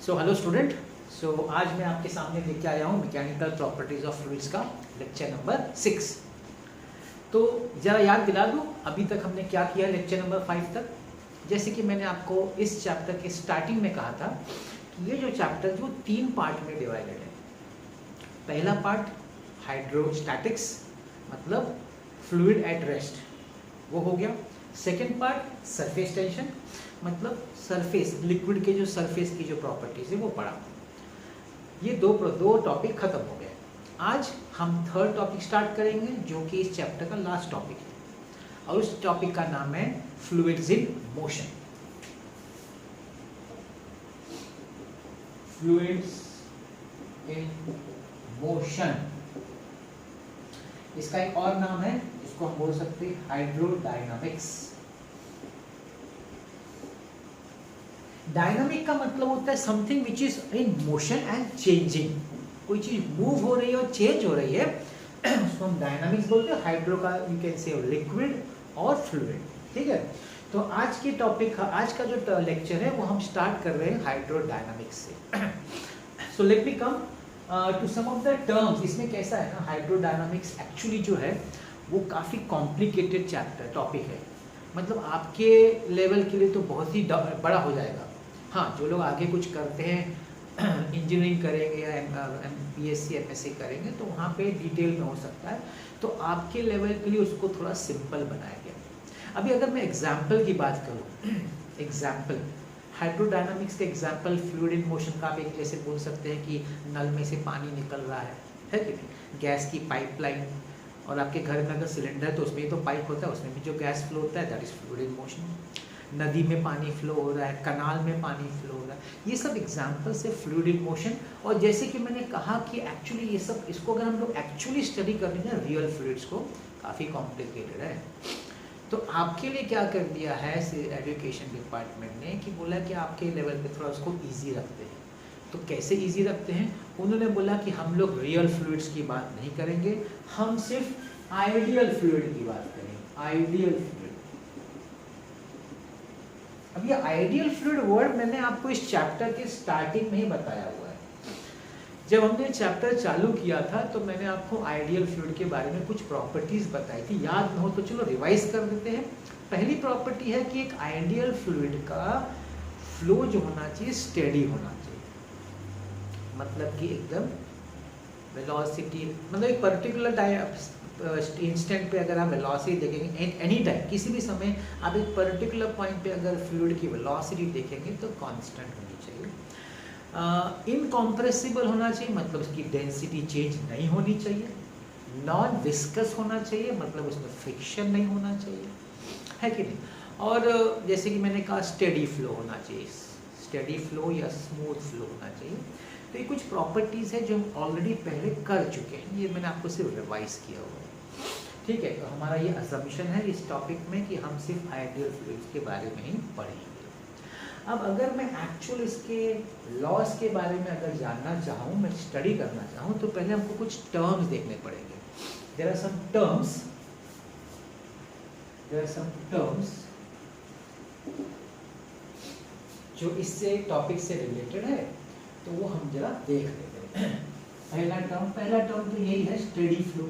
So hello student. आज मैं आपके सामने लेके आया हूँ मैकेनिकल प्रॉपर्टीज ऑफ फ्लूइड्स का लेक्चर नंबर 6। तो ज़रा याद दिला दूँ अभी तक हमने क्या किया लेक्चर नंबर 5 तक। जैसे कि मैंने आपको इस चैप्टर के स्टार्टिंग में कहा था कि ये जो चैप्टर जो 3 पार्ट में डिवाइडेड है। पहला पार्ट हाइड्रोस्टैटिक्स मतलब फ्लूइड एट रेस्ट, वो हो गया। सेकेंड पार्ट सरफेस टेंशन मतलब सरफेस लिक्विड के जो सरफेस की जो प्रॉपर्टीज है वो पढ़ा। ये दो टॉपिक खत्म हो गए। आज हम थर्ड टॉपिक स्टार्ट करेंगे जो कि इस चैप्टर का लास्ट टॉपिक है और उस टॉपिक का नाम है fluids in motion. Fluids in motion, इसका एक और नाम है, इसको हम बोल सकते हैं हाइड्रोडायनामिक्स। डायनामिक का मतलब होता है something which is in motion and changing. कोई चीज मूव हो रही है और चेंज हो रही है उसको हम डायनामिक्स बोलते हैं। हाइड्रो का यू कैन से लिक्विड और फ्लूइड, ठीक है। तो आज के टॉपिक आज का जो लेक्चर है वो हम स्टार्ट कर रहे हैं हाइड्रोडायनामिक्स से। So let me come to some of the terms. इसमें कैसा है ना, हाइड्रोडायनामिक्स एक्चुअली जो है वो काफ़ी कॉम्प्लिकेटेड चैप्टर टॉपिक है। मतलब आपके लेवल के लिए तो बहुत ही बड़ा हो जाएगा। हाँ, जो लोग आगे कुछ करते हैं इंजीनियरिंग करेंगे या BSc MSc करेंगे तो वहाँ पे डिटेल में हो सकता है। तो आपके लेवल के लिए उसको थोड़ा सिंपल बनाया गया। अभी अगर मैं एग्जाम्पल की बात करूँ, एग्जाम्पल हाइड्रोडायनामिक्स के एग्जाम्पल फ्लूइड इन मोशन का आप एक जैसे बोल सकते हैं कि नल में से पानी निकल रहा है कि नहीं, गैस की पाइपलाइन, और आपके घर में अगर सिलेंडर है तो उसमें तो पाइप होता है, उसमें भी जो गैस फ्लो होता है that is fluid in motion. नदी में पानी फ्लो हो रहा है, कनाल में पानी फ्लो हो रहा है, ये सब एग्जाम्पल्स है फ्लूइड इन मोशन। और जैसे कि मैंने कहा कि एक्चुअली ये सब इसको अगर हम लोग एक्चुअली स्टडी कर लेंगे रियल फ्लूइड्स को, काफ़ी कॉम्प्लिकेटेड है। तो आपके लिए क्या कर दिया है एजुकेशन डिपार्टमेंट ने कि बोला कि आपके लेवल पे थोड़ा उसको ईजी रखते हैं। तो कैसे ईजी रखते हैं, उन्होंने बोला कि हम लोग रियल फ्लूइड्स की बात नहीं करेंगे, हम सिर्फ आइडियल फ्लूइड की बात करेंगे। Ideal fluid. अब ये आइडियल फ्लूइड वर्ड मैंने आपको इस चैप्टर के स्टार्टिंग में ही बताया हुआ है। जब हमने चैप्टर चालू किया था तो मैंने आपको आइडियल फ्लूइड के बारे में कुछ प्रॉपर्टीज बताई थी। याद न हो तो चलो रिवाइज कर देते हैं। पहली प्रॉपर्टी है कि एक आइडियल फ्लूइड का फ्लो जो होना चाहिए स्टेडी होना चाहिए। मतलब कि एकदम वेलोसिटी, मतलब एक पर्टिकुलर इंस्टेंट पे अगर आप वेलोसिटी देखेंगे एनी टाइम किसी भी समय आप एक पर्टिकुलर पॉइंट पे अगर फ्लूइड की वेलोसिटी देखेंगे तो कांस्टेंट होनी चाहिए। इनकॉम्प्रेसिबल होना चाहिए, मतलब उसकी डेंसिटी चेंज नहीं होनी चाहिए। नॉन विस्कस होना चाहिए, मतलब उसमें फ्रिक्शन नहीं होना चाहिए, है कि नहीं। और जैसे कि मैंने कहा स्टेडी फ्लो होना चाहिए, स्टेडी फ्लो या स्मूथ फ्लो होना चाहिए। तो ये कुछ प्रॉपर्टीज़ है जो हम ऑलरेडी पहले कर चुके हैं, ये मैंने आपको सिर्फ रिवाइज किया हुआ है, ठीक है। तो हमारा ये असम्पशन है इस टॉपिक में कि हम सिर्फ आइडियल फ्लूइड्स के बारे में ही पढ़ेंगे। अब अगर मैं एक्चुअल इसके लॉस के बारे में अगर जानना चाहूँ, मैं स्टडी करना चाहूँ, तो पहले हमको कुछ टर्म्स देखने पड़ेंगे। देयर आर सम टर्म्स जो इससे टॉपिक से रिलेटेड है, तो वो हम जरा देख लेते हैं। पहला टर्म तो यही है स्टेडी फ्लो।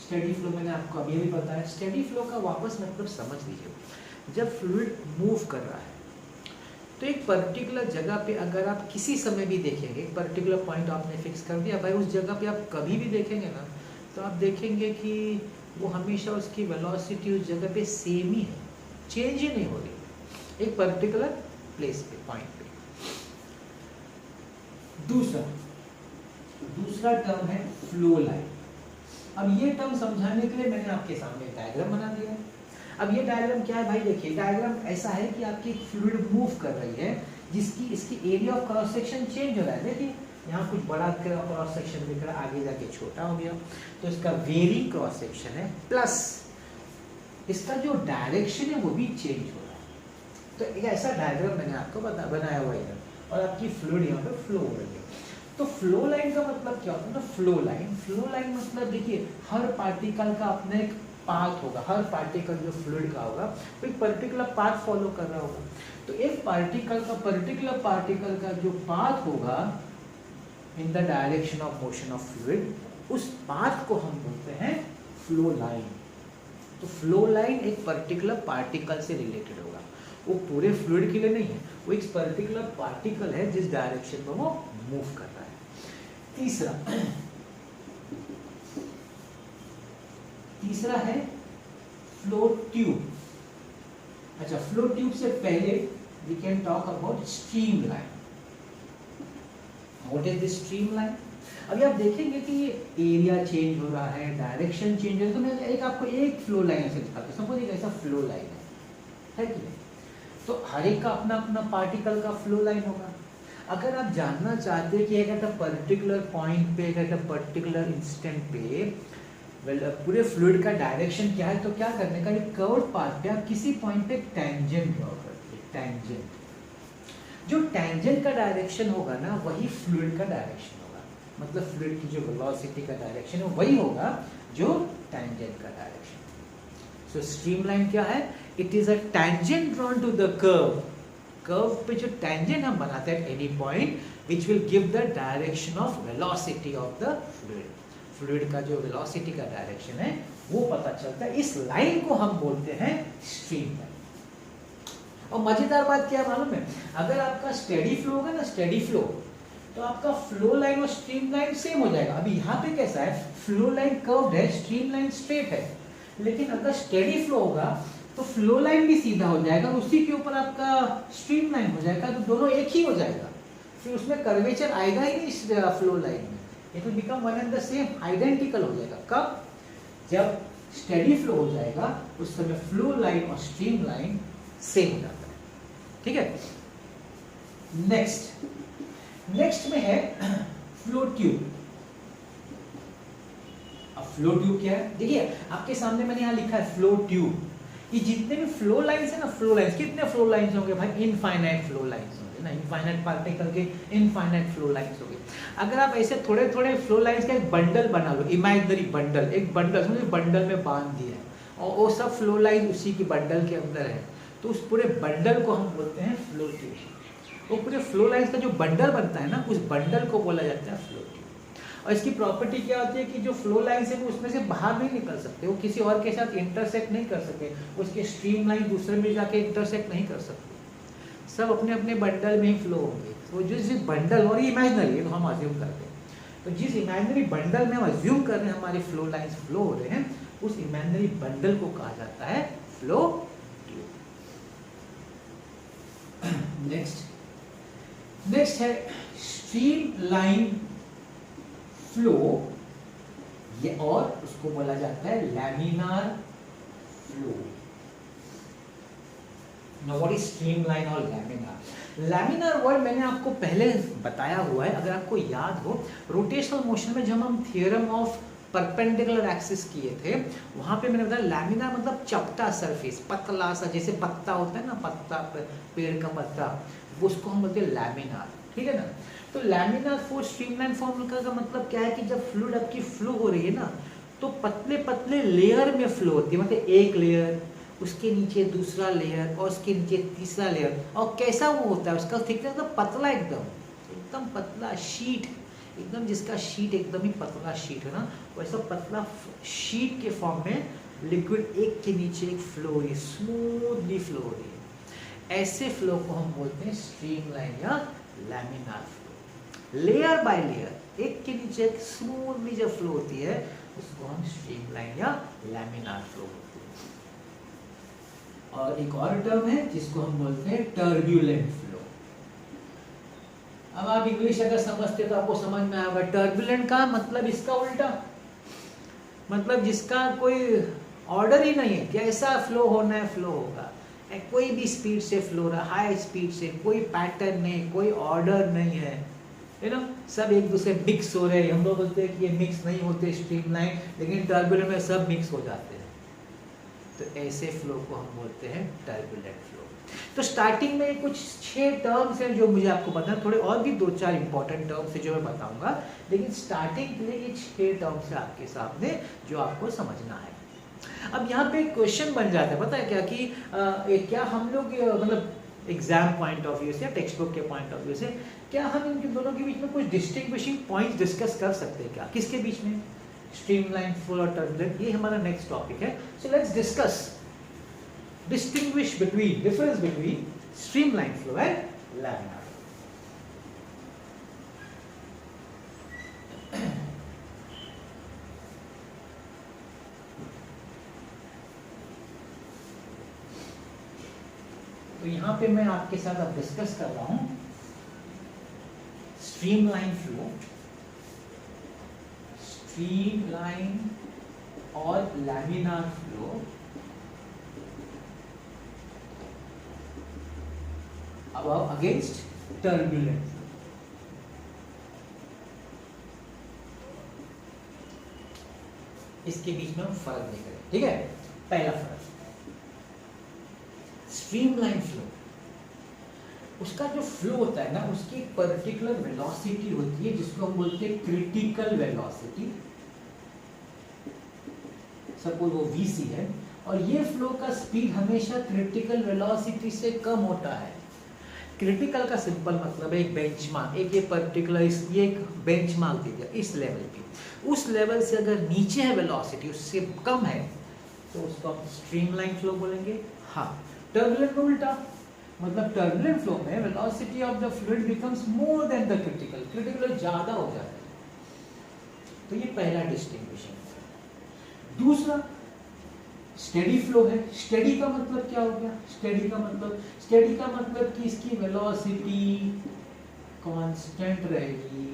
स्टेडी फ्लो मैंने आपको अभी भी बताया। स्टेडी फ्लो का वापस मतलब समझ लीजिए, जब फ्लूइड मूव कर रहा है तो एक पर्टिकुलर जगह पे अगर आप किसी समय भी देखेंगे, एक पर्टिकुलर पॉइंट आपने फिक्स कर दिया भाई, उस जगह पे आप कभी भी देखेंगे ना तो आप देखेंगे कि वो हमेशा उसकी वेलोसिटी उस जगह पे सेम ही है, चेंज ही नहीं हो रही एक पर्टिकुलर प्लेस पे, पॉइंट पे। दूसरा टर्म है फ्लो लाइन। अब ये टर्म समझाने के लिए मैंने आपके सामने डायग्राम बना दिया है। अब ये डायग्राम क्या है भाई, देखिए डायग्राम ऐसा है कि आपकी फ्लूइड मूव कर रही है जिसकी इसकी area of cross section change हो रहा है। देखिए यहाँ कुछ बड़ा क्रॉस सेक्शन दिख रहा है, आगे जाके छोटा हो गया, तो इसका वेरी क्रॉस सेक्शन है, प्लस इसका जो डायरेक्शन है वो भी चेंज हो रहा है। तो एक ऐसा डायग्राम मैंने आपको बनाया हुआ है और आपकी फ्लूइड यहाँ पे फ्लो हो रही है। तो फ्लो लाइन का मतलब क्या होता है ना, फ्लो लाइन मतलब देखिए हर पार्टिकल का अपना एक पाथ होगा, हर पार्टिकल जो फ्लूइड का होगा वो एक पर्टिकुलर पाथ फॉलो कर रहा होगा। तो एक पर्टिकुलर पार्टिकल का जो पाथ होगा in the direction of motion of fluid, उस पाथ को हम बोलते हैं फ्लो लाइन। तो फ्लो लाइन एक पर्टिकुलर पार्टिकल से रिलेटेड होगा, वो पूरे फ्लूइड के लिए नहीं है, वो एक पर्टिकुलर पार्टिकल है जिस डायरेक्शन में वो मूव कर रहा है। तीसरा है फ्लो ट्यूब। अच्छा, फ्लो ट्यूब से पहले we can talk about streamline. What is this streamline? अभी आप देखेंगे कि ये एरिया चेंज हो रहा है, डायरेक्शन चेंज हो रहा है, तो मैं आपको एक फ्लो लाइन से दिखाता हूँ। सपोज एक ऐसा फ्लो लाइन है कि नहीं? तो हर एक का अपना अपना पार्टिकल का फ्लो लाइन होगा। अगर आप जानना चाहते हैं कि एक ऐसा पर्टिकुलर पॉइंट पे, एक ऐसा पर्टिकुलर इंस्टेंट पे पूरे फ्लूइड का डायरेक्शन क्या है, तो क्या करने का, एक कर्व्ड पाथ पे आप किसी पॉइंट पे टेंजेंट ड्रॉ करते हैं। टेंजेंट, जो टेंजेंट का डायरेक्शन होगा ना, वही फ्लूइड का डायरेक्शन होगा। मतलब फ्लूइड की जो वेलोसिटी का डायरेक्शन है वही होगा जो टेंजेंट का डायरेक्शन। सो स्ट्रीमलाइन क्या है? It is a tangent drawn to the curve. Curve पे जो टेंजेंट हम बनाते हैं any point, which will give the direction of velocity of the fluid. Fluid का जो वेलोसिटी का डायरेक्शन है वो पता चलता है। इस लाइन को हम बोलते हैं स्ट्रीम लाइन। और मजेदार बात क्या मालूम है? अगर आपका स्टेडी फ्लो होगा ना, स्टेडी फ्लो, तो आपका फ्लो लाइन और स्ट्रीम लाइन सेम हो जाएगा। अभी यहाँ पे कैसा है, फ्लो लाइन कर्व्ड है, स्ट्रीम लाइन स्ट्रेट है। लेकिन अगर स्टेडी फ्लो होगा तो फ्लो लाइन भी सीधा हो जाएगा, उसी के ऊपर आपका स्ट्रीम लाइन हो जाएगा, तो दोनों एक ही हो जाएगा। फिर उसमें कर्वेचर आएगा ही नहीं इस फ्लो लाइन में। It will become one and the same, identical हो जाएगा। कब? जब स्टेडी फ्लो हो जाएगा, उस समय फ्लो लाइन और स्ट्रीम लाइन सेम हो जाता है। ठीक है। नेक्स्ट में है फ्लो ट्यूब। अब फ्लो ट्यूब क्या है? देखिए आपके सामने मैंने यहाँ लिखा है फ्लो ट्यूब। ये जितने भी फ्लो लाइंस है ना, फ्लो लाइंस कितने फ्लो लाइंस होंगे भाई? इनफाइनाइट फ्लो लाइंस होंगे ना, इनफाइनाइट पार्टिकल के इनफाइनाइट फ्लो लाइंस होंगे। अगर आप ऐसे थोड़े थोड़े फ्लो लाइंस का एक बंडल बना लो, इमेजिनरी बंडल, एक बंडल समझो बंडल में बांध दिया है और वो सब फ्लो लाइन उसी की बंडल के अंदर है, तो उस पूरे बंडल को हम बोलते हैं फ्लो ट्यूब। वो पूरे फ्लो लाइंस का जो बंडल बनता है ना, उस बंडल को बोला जाता है फ्लो ट्यूब। और इसकी प्रॉपर्टी क्या होती है कि जो फ्लो लाइंस है वो उसमें से बाहर नहीं निकल सकते, वो किसी और के साथ इंटरसेक्ट नहीं कर सकते, उसके स्ट्रीम लाइन दूसरे में जाके इंटरसेक्ट नहीं कर सकते, सब अपने अपने बंडल में ही फ्लो होंगे। तो जिस बंडल, और ये इमेजिनरी है तो हम अज्यूम करते हैं, तो जिस इमेजिनरी बंडल में हम अज्यूम कर रहे हैं हमारे फ्लो लाइंस फ्लो हो रहे हैं, उस इमेजिनरी बंडल को कहा जाता है फ्लो ट्यूब। नेक्स्ट है स्ट्रीम लाइन फ्लो, ये और उसको बोला जाता है laminar flow. Now what is streamline और लैमिनार? लैमिनार वर्ड मैंने आपको पहले बताया हुआ है, अगर आपको याद हो, रोटेशनल मोशन में जब हम थ्योरम ऑफ परपेंडिकुलर एक्सिस किए थे, वहां पे मैंने बताया लैमिनार मतलब चपटा सरफेस, पतला सा, जैसे पत्ता होता है ना, पत्ता पेड़ का पत्ता, उसको हम बोलते हैं लैमिनार। ठीक है ना? तो लैमिनार फ्लो स्ट्रीमलाइन फॉर्म का मतलब क्या है कि जब फ्लूइड आपकी फ्लो हो रही है ना, तो पतले पतले लेयर में फ्लो होती है, मतलब एक लेयर, उसके नीचे दूसरा लेयर, और उसके नीचे तीसरा लेयर। और कैसा वो होता है, उसका थिकनेस एकदम पतला, एकदम पतला शीट, एकदम जिसका शीट एकदम ही पतला शीट है ना, वैसा पतला शीट के फॉर्म में लिक्विड एक के नीचे एक फ्लो हो रही है, स्मूथली फ्लो हो रही है। ऐसे फ्लो को हम बोलते हैं स्ट्रीमलाइन या laminar flow. Layer by layer, एक के नीचे एक स्मूथली जब फ्लो होती है, उसको हम स्ट्रीमलाइन या लैमिनार फ्लो बोलते हैं। और एक और टर्म है जिसको हम बोलते हैं टर्ब्यूलेंट फ्लो। अब आप इंग्लिश अगर समझते तो आपको समझ में आएगा। टर्ब्यूलेंट का मतलब इसका उल्टा, मतलब जिसका कोई ऑर्डर ही नहीं है, कैसा फ्लो होना है फ्लो होगा, कोई भी स्पीड से फ्लो रहा, हाई स्पीड से, कोई पैटर्न नहीं, कोई ऑर्डर नहीं है ना, सब एक दूसरे मिक्स हो रहे हैं। हम लोग बोलते हैं कि ये मिक्स नहीं होते स्ट्रीमलाइन, लेकिन टर्ब्यूलेंट में सब मिक्स हो जाते हैं। तो ऐसे फ्लो को हम बोलते हैं टर्ब्यूलेंट फ्लो। तो स्टार्टिंग में कुछ 6 टर्म्स हैं जो मुझे आपको बताना, थोड़े और भी 2-4 इंपॉर्टेंट टर्म्स है जो मैं बताऊंगा, लेकिन स्टार्टिंग के लिए ये 6 टर्म्स है आपके सामने जो आपको समझना है। अब यहाँ पे क्वेश्चन बन जाता है, पता है क्या कि क्या हम लोग मतलब एग्जाम पॉइंट ऑफ व्यू से या टेक्स्ट बुक के पॉइंट ऑफ व्यू से क्या हम इनके दोनों के बीच में कुछ डिस्टिंग्विशिंग पॉइंट्स डिस्कस कर सकते हैं क्या? किसके बीच में? स्ट्रीमलाइन फ्लो और टर्बुलेंट, ये हमारा नेक्स्ट टॉपिक है. So let's discuss, distinguish between, difference between streamline flow and laminar. तो यहाँ पे मैं आपके साथ अब डिस्कस कर रहा हूं स्ट्रीमलाइन फ्लो, स्ट्रीमलाइन और लैमिनार फ्लो अब अगेंस्ट टर्बुलेंट फ्लो. इसके बीच में हम फर्क देख रहे हैं, ठीक है. पहला फर्क, स्ट्रीमलाइन फ्लो, उसका जो फ्लो होता है ना, उसकी एक पर्टिकुलर वेलोसिटी होती है जिसको हम बोलते हैं क्रिटिकल वेलोसिटी. सपोज वो vc है और ये फ्लो का स्पीड हमेशा क्रिटिकल वेलोसिटी से कम होता है. क्रिटिकल का सिंपल मतलब है एक बेंचमार्क, एक ये पर्टिकुलर, ये एक बेंचमार्क दे दिया इस लेवल पे, उस लेवल से अगर नीचे है वेलोसिटी, उससे कम है, तो उसको हम स्ट्रीमलाइन फ्लो बोलेंगे. हाँ, टर्बुलेंट उल्टा, मतलब टर्बुलेंट फ्लो में velocity of the fluid becomes more than the critical, critical ज्यादा हो जाता है. तो ये पहला डिस्टिंग्विशिंग. दूसरा स्टेडी फ्लो है. स्टेडी का मतलब क्या हो गया? स्टेडी का मतलब कि इसकी वेलोसिटी कांस्टेंट रहेगी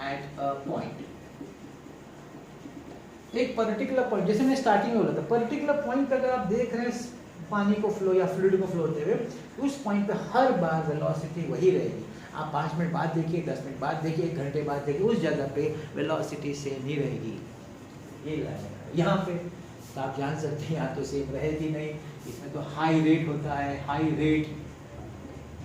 एट अ पॉइंट, एक पर्टिकुलर पॉइंट. जैसे मैं स्टार्टिंग में बोला था, पर्टिकुलर पॉइंट अगर आप देख रहे हैं पानी को फ्लो या फ्लूइड को फ्लो होते हुए, उस पॉइंट पे हर बार वेलोसिटी वही रहेगी. आप 5 मिनट बाद देखिए, 10 मिनट बाद देखिए, 1 घंटे बाद देखिए, उस जगह पे वेलोसिटी सेम ही रहेगी. ये यहाँ पे तो आप जान सकते हैं यहाँ तो सेम रहेगी नहीं. इसमें तो हाई रेट होता है, हाई रेट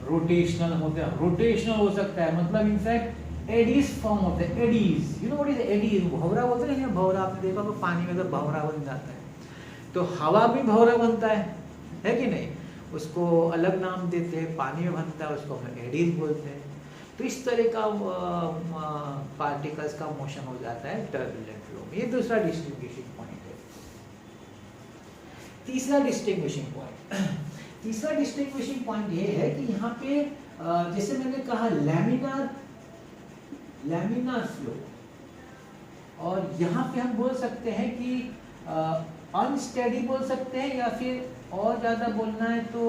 रोटेशनल होता है, रोटेशनल हो सकता है, मतलब इनफैक्ट एडीज फॉर्म होते हैं. Eddies, you know what is eddies? भंवरा बोलते हैं ना, भंवरा आपने देखा तो पानी में अगर भंवरा बन जाता है, तो हवा भी भंवरा बनता है कि नहीं? उसको अलग नाम देते हैं. पानी में बनता है, उसको हम एडीज बोलते हैं. तो इस तरह का पार्टिकल्स का मोशन हो जाता है टर्बुलेंट फ्लो में. ये दूसरा डिस्टिंग्विशिंग पॉइंट है. तीसरा डिस्टिंग्विशिंग पॉइंट ये है कि यहाँ पे जैसे मैंने कहा लैमिनार फ्लो, और यहाँ पे हम बोल सकते हैं कि अनस्टेडी बोल सकते हैं, या फिर और ज्यादा बोलना है तो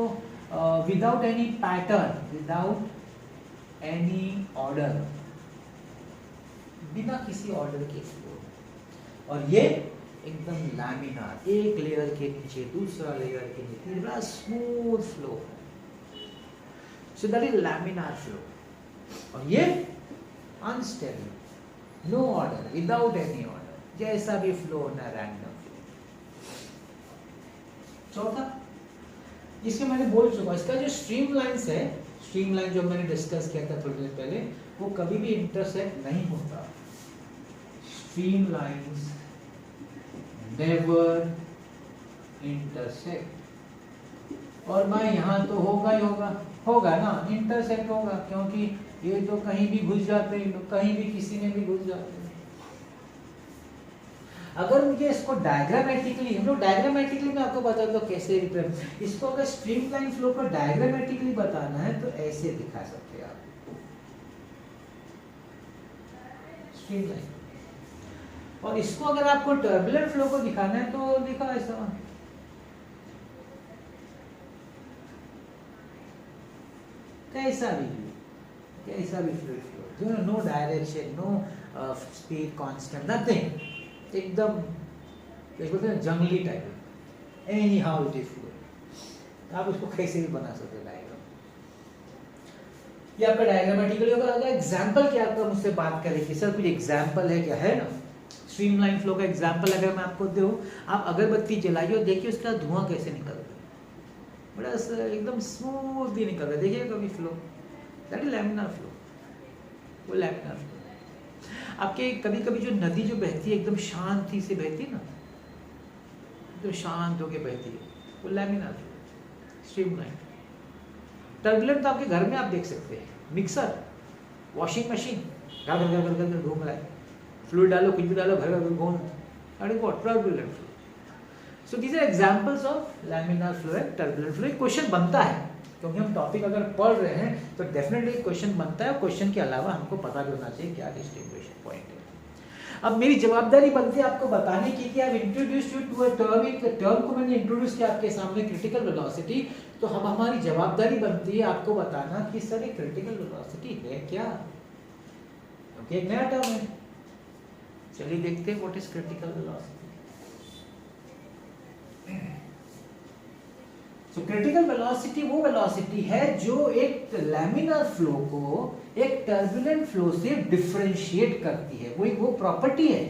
without any pattern, without any order, बिना किसी ऑर्डर के फ्लो. और ये एकदम लैमिनार, एक लेयर के नीचे दूसरा लेयर के नीचे, बड़ा smooth flow. So that is laminar flow. और ये unsteady, no order, without any order, जैसा भी फ्लो होना रैंडम. चौथा, इसके मैंने बोल चुका, इसका जो स्ट्रीमलाइंस है, स्ट्रीमलाइन जो मैंने डिस्कस किया था थोड़ी देर पहले, वो कभी भी इंटरसेक्ट नहीं होता. Streamlines never intersect. और मैं यहाँ तो होगा ही होगा ना, इंटरसेक्ट होगा, क्योंकि ये तो कहीं भी घुस जाते हैं, कहीं भी किसी में भी घुस जाते हैं. अगर मुझे इसको डायग्रामेटिकली, मैं आपको बता दो कैसे, इसको अगर स्ट्रीमलाइन फ्लो को डायग्रामेटिकली बताना है तो ऐसे दिखा सकते हैं आप स्ट्रीमलाइन. और इसको अगर आपको टर्बुलेंट फ्लो को दिखाना है तो देखो ऐसा, कैसा भी fluid flow, no direction, no speed constant, nothing, एकदम बोलते हैं जंगली type, anyhow it is fluid. आप उसको कैसे भी बना सकते हैं डायग्राम. ये आपका डायग्रामेटिकली होगा. अगर एग्जांपल की आपका मुझसे बात करें कि सर कुछ एग्जांपल है क्या, है ना? स्ट्रीमलाइन फ्लो का एग्जांपल अगर मैं आपको दूं, आप अगरबत्ती जलाइए और देखिए उसका धुआं कैसे निकलता है, बड़ा एकदम स्मूथली निकल रहा है. देखिए कभी flow, that is laminar flow. वो लैमिनार फ्लो. आपके कभी कभी जो नदी जो बहती है एकदम शांति से बहती है ना, जो शांत होकर बहती है वो लैमिनार फ्लो, स्ट्रीमलाइन। टर्बुलेंट तो आपके घर में आप देख सकते हैं, मिक्सर, वॉशिंग मशीन, घर घर घर घर घर घूम रहा है, फ्लूइड डालो, कुछ भी डालो, घर घर घूम, that is what turbulent flow. So these are examples of laminar flow and turbulent flow. Question बनता है क्योंकि हम टॉपिक अगर पढ़ रहे हैं तो डेफिनेटली क्वेश्चन बनता है। क्वेश्चन के अलावा हमको पता भी होना चाहिए क्या डिस्टिंग्विशिंग पॉइंट है। अब मेरी जवाबदारी बनती है आपको बताने की कि I introduce you to a term. एक टर्म को मैंने इंट्रोड्यूस किया आपके सामने, क्रिटिकल वेलोसिटी। तो हम हमारी जवाबदारी बनती है आपको बताना कि सर ये क्रिटिकल वेलोसिटी है क्या, क्योंकि एक नया टर्म है। चलिए देखते हैं what is critical velocity. So critical velocity वो वेलोसिटी है जो एक लैमिनार फ्लो को एक टर्बुलेंट फ्लो से डिफरेंशिएट करती है। वो प्रॉपर्टी है।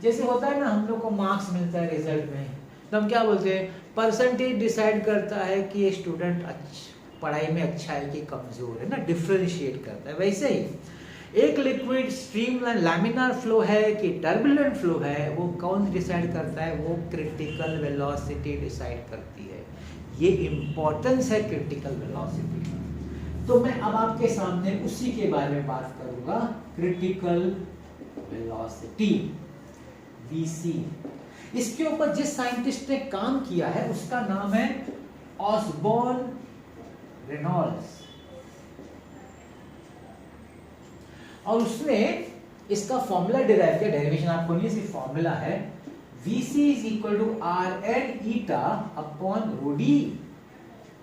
जैसे होता है ना, हम लोग को मार्क्स मिलता है रिजल्ट में, तो हम क्या बोलते हैं, परसेंटेज डिसाइड करता है कि ये स्टूडेंट पढ़ाई में अच्छा है कि कमजोर है ना, डिफरेंशिएट करता है। वैसे ही एक लिक्विड स्ट्रीमलाइन लैमिनार फ्लो है कि टर्बुलेंट फ्लो है, वो कौन डिसाइड करता है, वो क्रिटिकल वेलोसिटी डिसाइड करती है। ये इंपॉर्टेंस है क्रिटिकल वेलोसिटी का। तो मैं अब आपके सामने उसी के बारे में बात करूंगा, क्रिटिकल वेलोसिटी, वीसी। इसके ऊपर जिस साइंटिस्ट ने काम किया है उसका नाम है ऑसबॉर्न रेनॉल्ड्स, और उसने इसका फॉर्मूला डिराइव किया। डेरिवेशन आपको नहीं, सिर्फ फॉर्मूला है। Vc is equal to Rn eta upon rho d।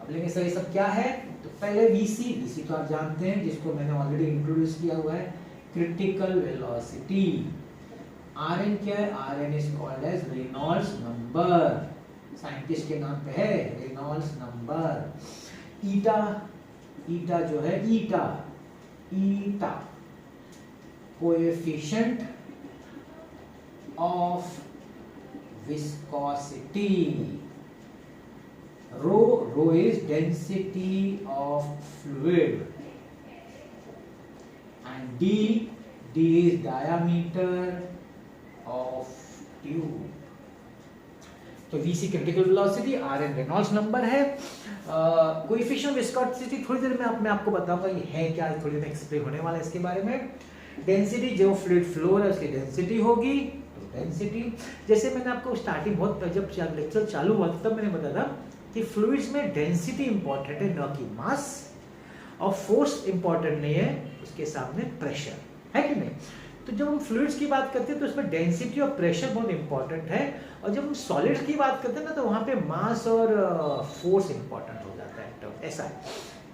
अब लेंगे सर ये सब क्या है, तो पहले Vc तो आप जानते हैं, जिसको मैंने ऑलरेडी इंट्रोड्यूस किया हुआ है, क्रिटिकल वेलोसिटी। Rn क्या है, Rn is called as Reynolds number, scientist के नाम पे है, रेनॉल्ड्स नंबर। ईटा जो है, eta coefficient of viscosity, rho is density of fluid, and d is diameter of tube। तो Vc critical velocity, Rn Reynolds number है। Coefficient of viscosity थोड़ी देर में मैं आपको बताऊंगा ये है क्या, थोड़ी देर में एक्सप्लेन होने वाला है इसके बारे में। डेंसिटी, जो फ्लूइड फ्लो है उसकी डेंसिटी होगी, डेंसिटी। जैसे मैंने आपको स्टार्टिंग बहुत जब लेक्चर चालू हुआ तब मैंने बताया था कि फ्लूइड्स में डेंसिटी इंपॉर्टेंट है, न कि मास, और फोर्स इंपॉर्टेंट नहीं है, उसके सामने प्रेशर है कि नहीं। तो जब हम फ्लूइड्स की बात करते हैं तो उसमें डेंसिटी और प्रेशर बहुत इंपॉर्टेंट है, और जब हम सॉलिड्स की बात करते हैं ना तो वहां पे मास और फोर्स इंपॉर्टेंट हो जाता है। तो ऐसा है।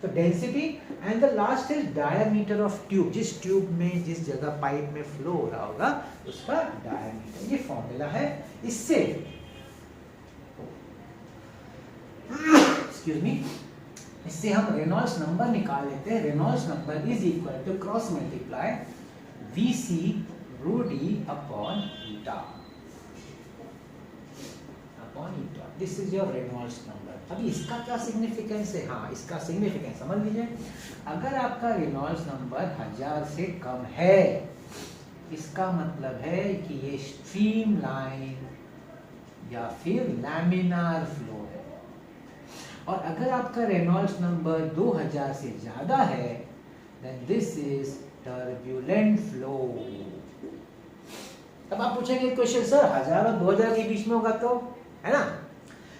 तो density and the last is diameter of tube, जिस ट्यूब में जिस जगह पाइप में फ्लो हो रहा होगा उसका डायमीटर। ये फॉर्मूला है। इससे एक्सक्यूज मी, इससे हम रेनॉल्ड्स नंबर निकाल लेते हैं। Reynolds number is equal to cross multiply Vc rho d upon eta. This is your Reynolds number. अभी इसका क्या सिग्निफिकेंस है, हाँ इसका सिग्निफिकेंस समझ लीजिए। अगर आपका रेनॉल्ड्स नंबर 1000 से कम है, इसका मतलब है कि ये स्ट्रीम लाइन या फिर लैमिनार फ्लो है। और अगर आपका रेनॉल्ड्स नंबर 2000 से ज्यादा है, then this is turbulent flow. अब आप पूछेंगे क्वेश्चन, सर 1000 और 2000 के बीच में होगा तो, है ना,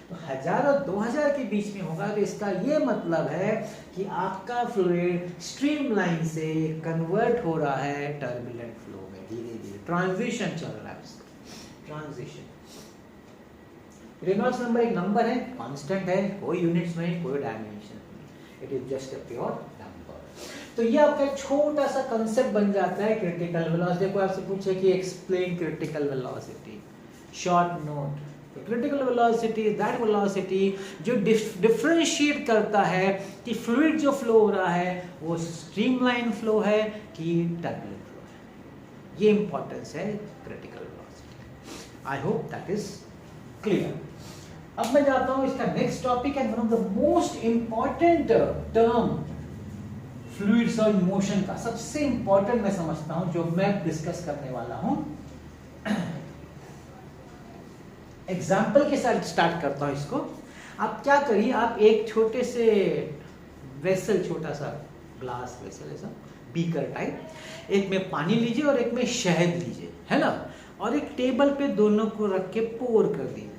तो 1000 और 2000 के बीच में होगा, तो इसका ये मतलब है कि आपका फ्लूइड स्ट्रीमलाइन से कन्वर्ट हो रहा है टर्बुलेंट फ्लो में। धीरे धीरे ट्रांजिशन चल रहा है उसका, ट्रांजिशन। रेनॉल्ड्स नंबर एक नंबर है, कांस्टेंट है, कोई यूनिट्स नहीं, कोई डायमेंशन नहीं, it is just a pure number. तो ये आपका एक छोटा सा कंसेप्ट बन जाता है क्रिटिकल वेलोसिटी। कोई आपसे पूछे कि explain critical velocity, short note, critical velocity is that velocity जो डिफरेंशिएट करता है कि फ्लूइड जो फ्लो हो रहा है वो स्ट्रीमलाइन फ्लो है कि टर्बुलेंट फ्लो है। ये इंपॉर्टेंस है critical velocity. I hope that is clear. अब मैं जाता हूं इसका next topic and one of the most important term fluids और मोशन का, सबसे इंपॉर्टेंट मैं समझता हूं जो मैं डिस्कस करने वाला हूं, एग्जाम्पल के साथ स्टार्ट करता हूँ इसको। आप क्या करिए, आप एक छोटे से वेसल, छोटा सा ग्लास वेसल, ऐसा बीकर टाइप, एक में पानी लीजिए और एक में शहद लीजिए, है ना, और एक टेबल पे दोनों को रख के पोर कर दीजिए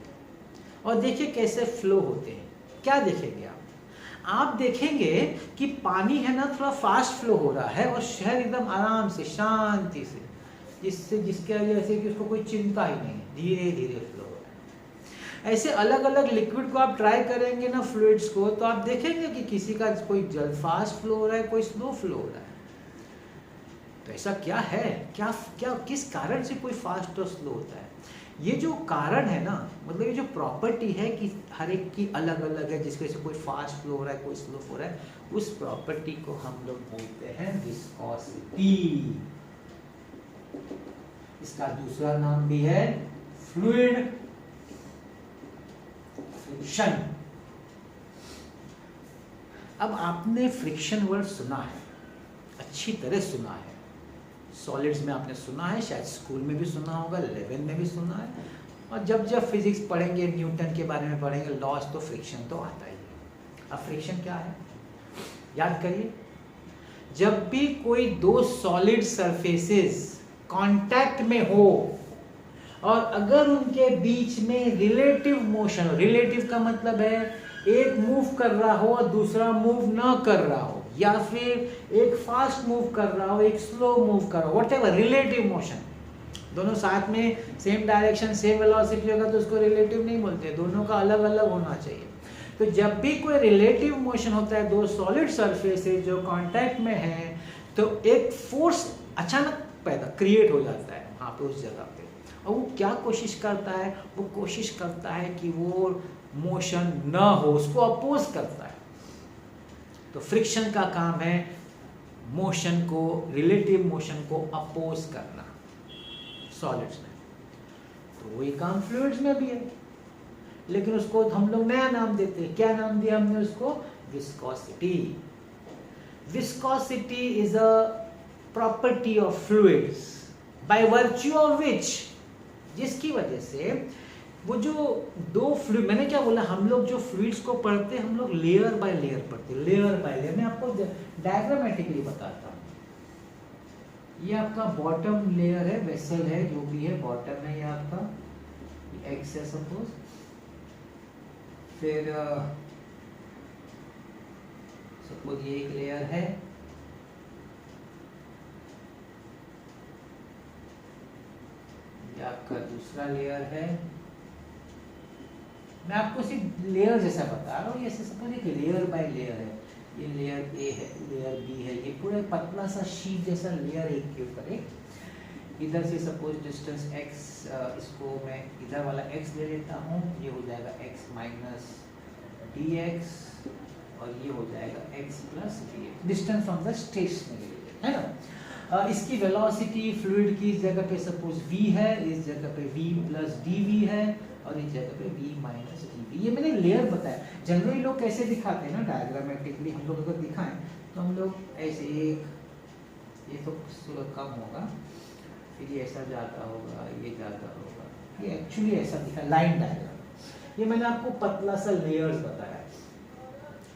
और देखिए कैसे फ्लो होते हैं। क्या देखेंगे आप देखेंगे कि पानी है ना थोड़ा फास्ट फ्लो हो रहा है और शहद एकदम आराम से शांति से, जिसके वजह से कि उसको कोई चिंता ही नहीं, धीरे धीरे फ्लो हो रहा है। ऐसे अलग अलग लिक्विड को आप ट्राई करेंगे ना, फ्लूइड्स को, तो आप देखेंगे कि किसी का कोई जल्द फास्ट फ्लो हो रहा है, कोई स्लो फ्लो हो रहा है। तो ऐसा क्या है, क्या किस कारण से कोई फास्ट और स्लो होता है? ये जो कारण है ना, मतलब ये जो प्रॉपर्टी है कि हर एक की अलग अलग है, जिसकी वजह से कोई फास्ट फ्लो हो रहा है, कोई स्लो हो रहा है, उस प्रॉपर्टी को हम लोग बोलते हैं विस्कोसिटी। इसका दूसरा नाम भी है फ्लूइड फ्रिक्शन। अब आपने फ्रिक्शन वर्ड सुना है, अच्छी तरह सुना है, सॉलिड्स में आपने सुना है, शायद स्कूल में भी सुना होगा, 11 में भी सुना है, और जब जब फिजिक्स पढ़ेंगे, न्यूटन के बारे में पढ़ेंगे, लॉस, तो फ्रिक्शन तो आता ही है। अब फ्रिक्शन क्या है याद करिए, जब भी कोई दो सॉलिड सरफेसेस कांटेक्ट में हो और अगर उनके बीच में रिलेटिव मोशन, रिलेटिव का मतलब है एक मूव कर रहा हो और दूसरा मूव ना कर रहा हो, या फिर एक फास्ट मूव कर रहा हो, एक स्लो मूव कर रहा हो, व्हाटएवर, रिलेटिव मोशन, दोनों साथ में सेम डायरेक्शन सेम वेलोसिटी होगा तो उसको रिलेटिव नहीं बोलते, दोनों का अलग अलग होना चाहिए। तो जब भी कोई रिलेटिव मोशन होता है, दो सॉलिड सरफेसेस जो कांटेक्ट में हैं, तो एक फोर्स अचानक पैदा क्रिएट हो जाता है वहाँ पे, उस जगह पे, और वो क्या कोशिश करता है, वो कोशिश करता है कि वो मोशन ना हो, उसको अपोज करता है। तो फ्रिक्शन का काम है मोशन को, रिलेटिव मोशन को अपोज करना सॉलिड्स में। तो वही काम फ्लूइड्स में भी है, लेकिन उसको हम लोग नया नाम देते हैं। क्या नाम दिया हमने उसको? Viscosity. Viscosity is a property of fluids by virtue of which, जिसकी वजह से वो जो दो फ्लूइड, मैंने क्या बोला, हम लोग जो फ्लूइड्स को पढ़ते हैं, हम लोग लेयर बाय लेयर पढ़ते हैं, लेयर बाय लेयर। मैं आपको डायग्रामेटिकली बताता हूँ। ये आपका बॉटम लेयर है, वेसल है, जो भी है बॉटम है, ये आपका एक्स है सपोज, फिर सपोज ये एक लेयर है, ये आपका दूसरा लेयर है। मैं आपको सिर्फ लेयर जैसा बता रहा हूँ, ये सपोज एक लेयर बाय लेयर है, ये लेयर ए है, लेयर बी है, ये पूरा पतला सा शीट जैसा लेयर एक के ऊपर एक। इधर से सपोज डिस्टेंस x, इसको मैं इधर वाला x ले लेता हूँ, ये हो जाएगा x माइनस dx, और ये हो जाएगा x plus dx, distance from the stationary, है ना। इसकी वेलोसिटी फ्लूइड की इस जगह पे सपोज v है, इस जगह पे v प्लस dv है, और इस जगह पे v माइनस dv। ये मैंने लेयर बताया। जनरली लोग कैसे दिखाते हैं ना, डायग्रामेटिकली हम लोग अगर दिखाएं तो हम लोग ऐसे एक, ये तो थोड़ा कम होगा, फिर ये ऐसा जाता होगा, ये जाता होगा, ये एक्चुअली ऐसा दिखा, लाइन डायग्राम। ये मैंने आपको पतला सा लेयर्स बताया।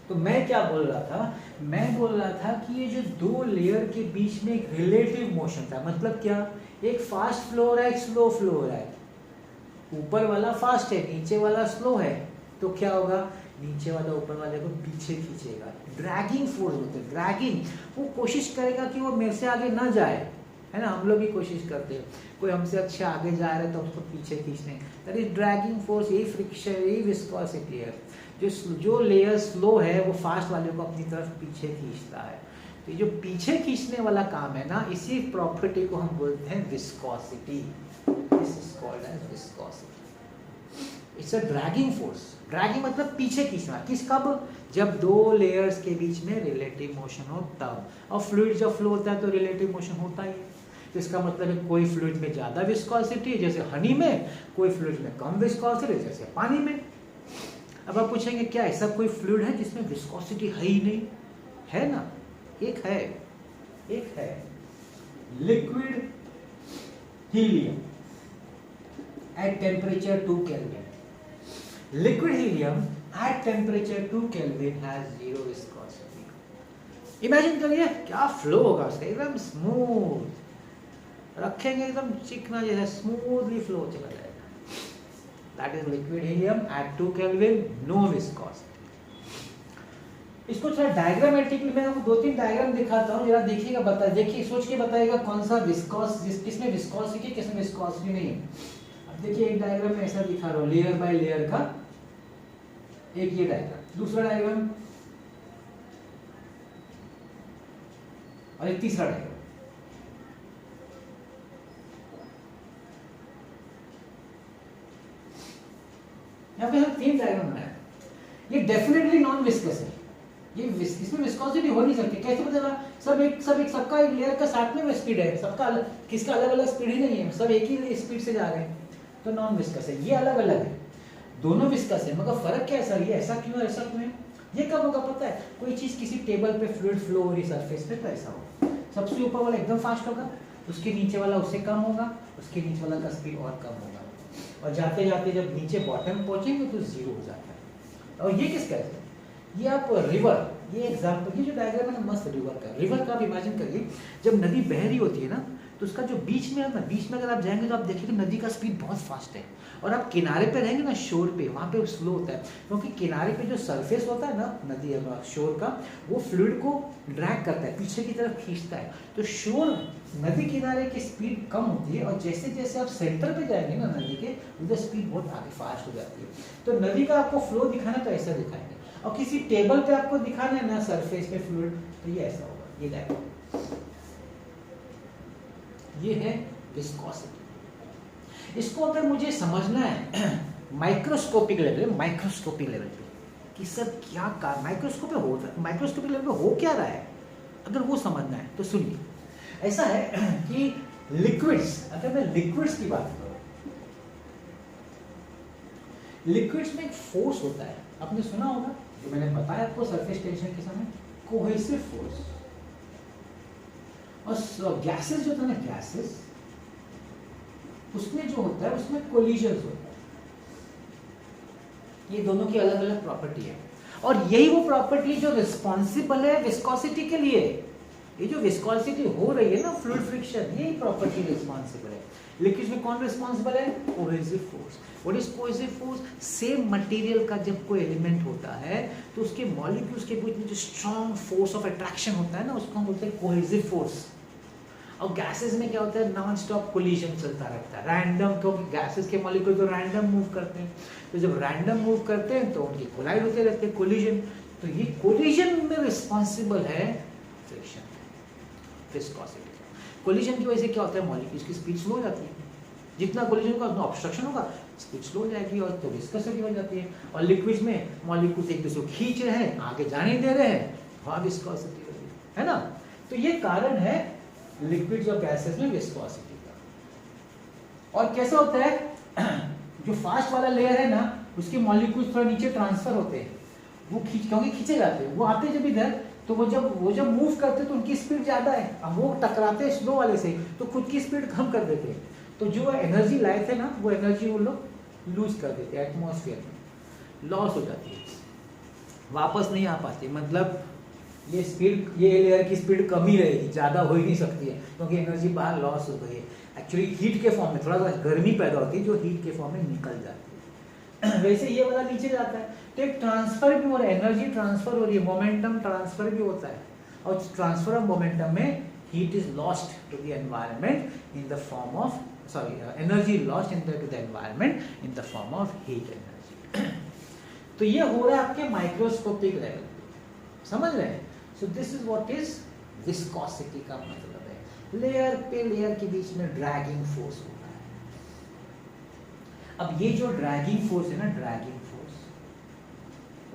तो मैं क्या बोल रहा था, मैं बोल रहा था कि ये जो दो लेयर के बीच में एक रिलेटिव मोशन था, मतलब क्या, एक फास्ट फ्लो हो रहा है, एक स्लो फ्लो हो रहा है, ऊपर वाला फास्ट है, नीचे वाला स्लो है, तो क्या होगा, नीचे वाला ऊपर वाले को पीछे खींचेगा। ड्रैगिंग फोर्स होते हैं, ड्रैगिंग, वो कोशिश करेगा कि वो मेरे से आगे ना जाए, है ना, हम लोग भी कोशिश करते हैं, कोई हमसे अच्छे आगे जा रहा है तो उसको पीछे खींचने, दैट इज ड्रैगिंग फोर्स। यही फ्रिक्शन, यही विस्कोसिटी है। जो लेयर स्लो है वो फास्ट वाले को अपनी तरफ पीछे खींचता है। तो ये जो पीछे खींचने वाला काम है ना, इसी प्रॉपर्टी को हम बोलते हैं viscosity. This is called as viscosity. It's a dragging force. Dragging मतलब पीछे खींचना, किस, कब, जब दो लेयर्स के बीच में रिलेटिव मोशन हो तब। और फ्लूइड जब फ्लो होता है तो रिलेटिव मोशन होता ही है। तो इसका मतलब है कोई फ्लूइड में ज़्यादा विस्कोसिटी है जैसे हनी में, कोई फ्लूइड में कम विस्कोसिटी जैसे पानी में। अब आप पूछेंगे क्या ऐसा कोई फ्लूइड है जिसमें विस्कोसिटी है ही नहीं? है ना, एक है liquid helium. at temperature 2 Kelvin. Liquid helium at temperature 2 Kelvin has zero viscosity. Imagine करिए क्या फ्लो होगा उसका, एकदम स्मूथ रखेंगे, एकदम चिकना जैसा स्मूथली फ्लो चला जाएगा. That is liquid helium at 2 Kelvin, no viscosity. इसको थोड़ा डायग्रामेटिकली मैं आपको 2-3 डायग्राम दिखाता हूँ, जरा देखिएगा, बता देखिए सोच के बताइएगा कौन सा विस्कॉस, किसमें विस्कॉसिटी किसमें विस्कॉसिटी नहीं है. अब देखिए एक डायग्राम में ऐसा दिखा रहा हूँ लेयर बाय लेयर का, एक ये डायग्राम, दूसरा डायग्राम और एक तीसरा डायग्राम. यहाँ पे हम 3 डायग्राम बनाए. ये डेफिनेटली नॉन विस्कस है, ये इसमें विस्कोसिटी हो नहीं सकती. कैसे पता चला? सबका एक लेयर का साथ में स्पीड है, सबका किसका अलग अलग स्पीड ही नहीं है, सब एक ही स्पीड से जा रहे हैं, तो नॉन विस्कस है. ये अलग अलग है, दोनों विस्कस है, मगर फर्क क्या है सर, ये ऐसा क्यों है ऐसा क्यों है? ये कब होगा पता है? कोई चीज किसी टेबल पे फ्लूइड फ्लो हो रही सरफेस पे तो ऐसा होगा, सबसे ऊपर वाला एकदम फास्ट होगा, उसके नीचे वाला उससे कम होगा, उसके नीचे वाला का स्पीड और कम होगा, और जाते जाते जब नीचे बॉटम पहुंचेंगे तो जीरो हो जाता है. और ये किसका है? ये आप रिवर, ये एग्जांपल, ये जो डायग्राम है ना मस्त रिवर का आप इमेजिन करिए. जब नदी बह रही होती है ना तो उसका जो बीच में है ना, बीच में अगर आप जाएंगे तो आप देखिए नदी का स्पीड बहुत फास्ट है, और आप किनारे पे रहेंगे ना शोर पे, वहाँ पे स्लो होता है, क्योंकि किनारे पे जो सरफेस होता है ना नदी शोर का, वो फ्लूइड को ड्रैग करता है, पीछे की तरफ खींचता है, तो शोर नदी किनारे की स्पीड कम होती है, और जैसे जैसे आप सेंटर पे जाएंगे ना नदी के, उधर स्पीड बहुत आगे फास्ट हो जाती है. तो नदी का आपको फ्लो दिखाना तो ऐसा दिखाएंगे, और किसी टेबल पे आपको दिखाना है ना सरफेस पे फ्लूइड, तो ये ऐसा होगा. ये डायग्राम, ये है विस्कोसिटी. इसको अगर मुझे समझना है माइक्रोस्कोपिक लेवल पे कि सर क्या कारण माइक्रोस्कोप पे होता है, माइक्रोस्कोपिक लेवल पे हो क्या रहा है, अगर वो समझना है तो सुनिए. ऐसा है कि लिक्विड्स, अगर मैं लिक्विड्स की बात करूं, लिक्विड्स में एक फोर्स होता है, आपने सुना होगा, जो मैंने बताया आपको सरफेस टेंशन के समय, कोहेसिव फोर्स. और गैसेस जो होता है ना, गैसेस उसमें जो होता है उसमें कोलिजन्स होता है. ये दोनों की अलग अलग प्रॉपर्टी है, और यही वो प्रॉपर्टी जो रिस्पॉन्सिबल है विस्कोसिटी के लिए. ये जो विस्कोसिटी हो रही है ना, फ्लूइड फ्रिक्शन, यही प्रॉपर्टी रिस्पॉन्सिबल है. लिक्विड में कौन रिस्पॉन्सिबल है? Cohesive force. What is cohesive force? Same material का जब कोई एलिमेंट होता है तो उसके मॉलिक्यूल्स के बीच में जो स्ट्रॉन्ग फोर्स ऑफ अट्रैक्शन होता है ना, उसको हम बोलते हैं कोहेसिव फोर्स. और गैसेस में क्या होता है? नॉन स्टॉप कोलिजन चलता रहता है, रैंडम, क्योंकि गैसेस के मॉलिक्यूल तो रैंडम मूव करते हैं, तो जब रैंडम मूव करते हैं तो उनकी कोलाइड होते रहते हैं, कोलिजन. तो ये कोलिजन में रिस्पॉन्सिबल है फ्रिक्शन, विस्कोसिटी. कोलिजन की वजह से क्या होता है? मॉलिक्यूल्स की स्पीड स्लो हो जाती है, जितना कोलिजन होगा उतना ऑब्स्ट्रक्शन होगा, स्पीड स्लो हो जाएगी, और तो विस्कोसिटी हो जाती है. और लिक्विड्स में मॉलिक्यूल्स एक दूसरे को खींच रहे हैं, आगे जाने दे रहे हैं, वहाँ विस्कोसिटी हो रही है ना. तो ये कारण है लिक्विड्स और गैसेस में विस्कोसिटी का. और कैसा होता है? जो फास्ट वाला लेयर है ना, उसके मॉलिक्यूल्स थोड़ा नीचे ट्रांसफर होते हैं, वो क्योंकि खींचे जाते हैं, वो आते जब इधर, तो वो जब मूव करते हैं तो उनकी स्पीड ज़्यादा है, अब वो टकराते हैं स्लो वाले से, तो खुद की स्पीड कम कर देते हैं, तो जो एनर्जी लाए थे ना, वो एनर्जी वो लोग लूज कर देते हैं, एटमॉस्फेयर में लॉस हो जाती है, वापस नहीं आ पाती. मतलब ये स्पीड, ये लेयर की स्पीड कम ही रहेगी, ज़्यादा हो ही नहीं सकती है, क्योंकि एनर्जी बाहर लॉस हो गई है. एक्चुअली हीट के फॉर्म में थोड़ा सा गर्मी पैदा होती है, जो हीट के फॉर्म में निकल जाती है. वैसे ये वाला नीचे जाता है, तो एक ट्रांसफर भी हो रहा है, एनर्जी ट्रांसफर हो रही है, मोमेंटम ट्रांसफर भी होता है, और ट्रांसफर ऑफ मोमेंटम में heat is lost to the environment in the form of, energy lost into the environment in the form of heat energy. तो ये हो रहा है आपके माइक्रोस्कोपिक लेवल, समझ रहे हैं? So this is what is viscosity का मतलब है. लेयर पे लेयर के बीच में ड्रैगिंग फोर्स होता है. अब ये जो ड्रैगिंग फोर्स है ना, ड्रैगिंग फोर्स,